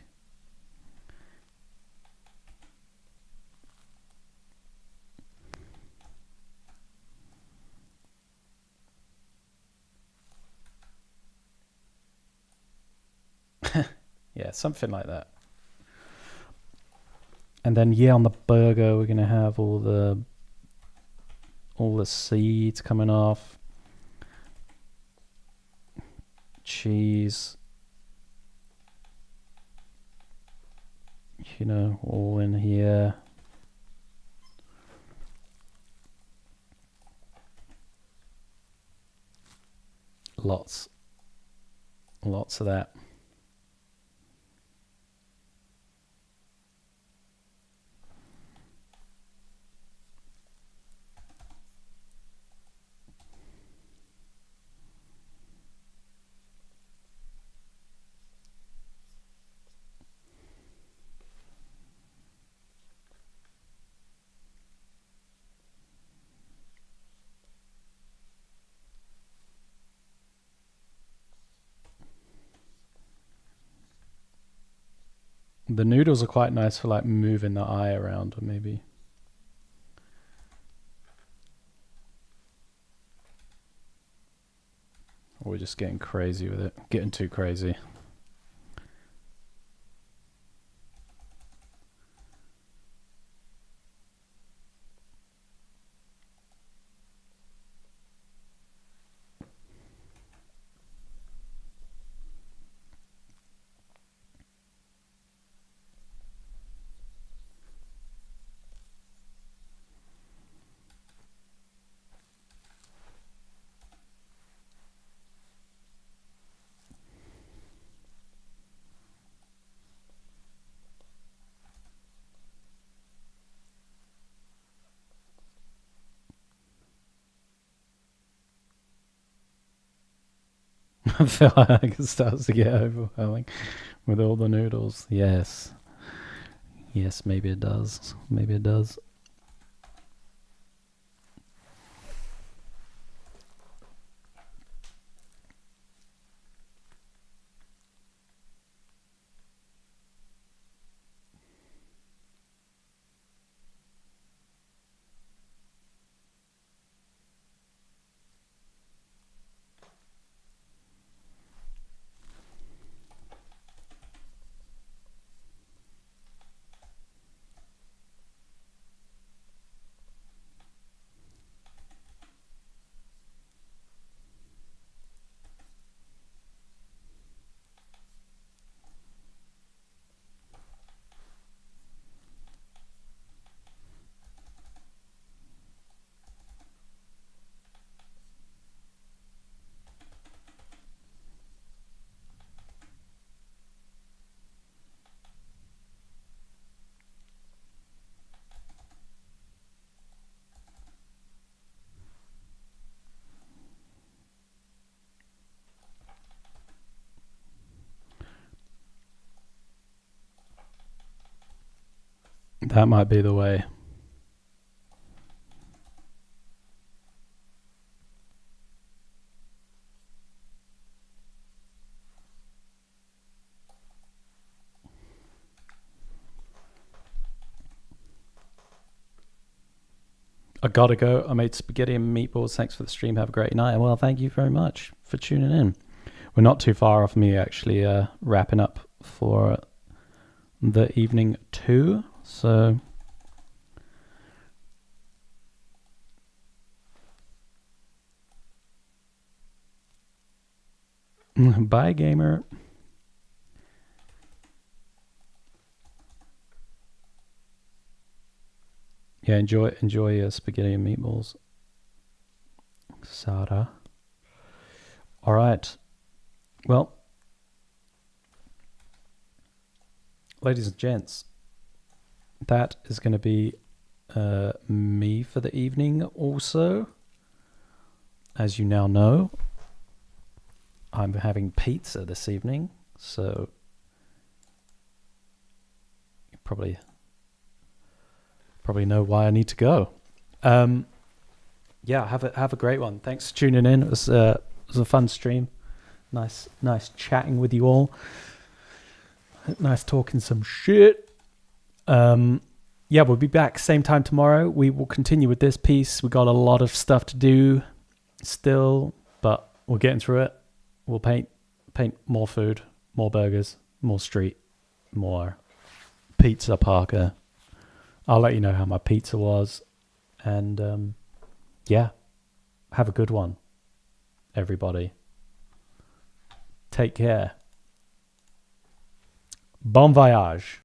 yeah, something like that. And then on the burger we're gonna have all the seeds coming off. cheese, you know, all in here. Lots of that. The noodles are quite nice for like moving the eye around, or maybe. Or we're just getting crazy with it. Getting too crazy. I feel like it starts to get overwhelming with all the noodles. Yes. Yes, maybe it does. Maybe it does. That might be the way. I gotta go. I made spaghetti and meatballs. Thanks for the stream. Have a great night. Well, thank you very much for tuning in. We're not too far off me actually wrapping up for the evening too. So bye, gamer. Yeah, enjoy your spaghetti and meatballs, Sarah. All right. Well, ladies and gents, that is going to be me for the evening also. As you now know, I'm having pizza this evening, so you probably know why I need to go. Yeah, have a great one. Thanks for tuning in. It was a fun stream. Nice chatting with you all. Nice talking some shit. Yeah, we'll be back same time tomorrow. We will continue with this piece. We got a lot of stuff to do still, but we're getting through it. We'll paint more food, more burgers, more street, more pizza Parker. I'll let you know how my pizza was. And yeah, have a good one, everybody. Take care. Bon voyage.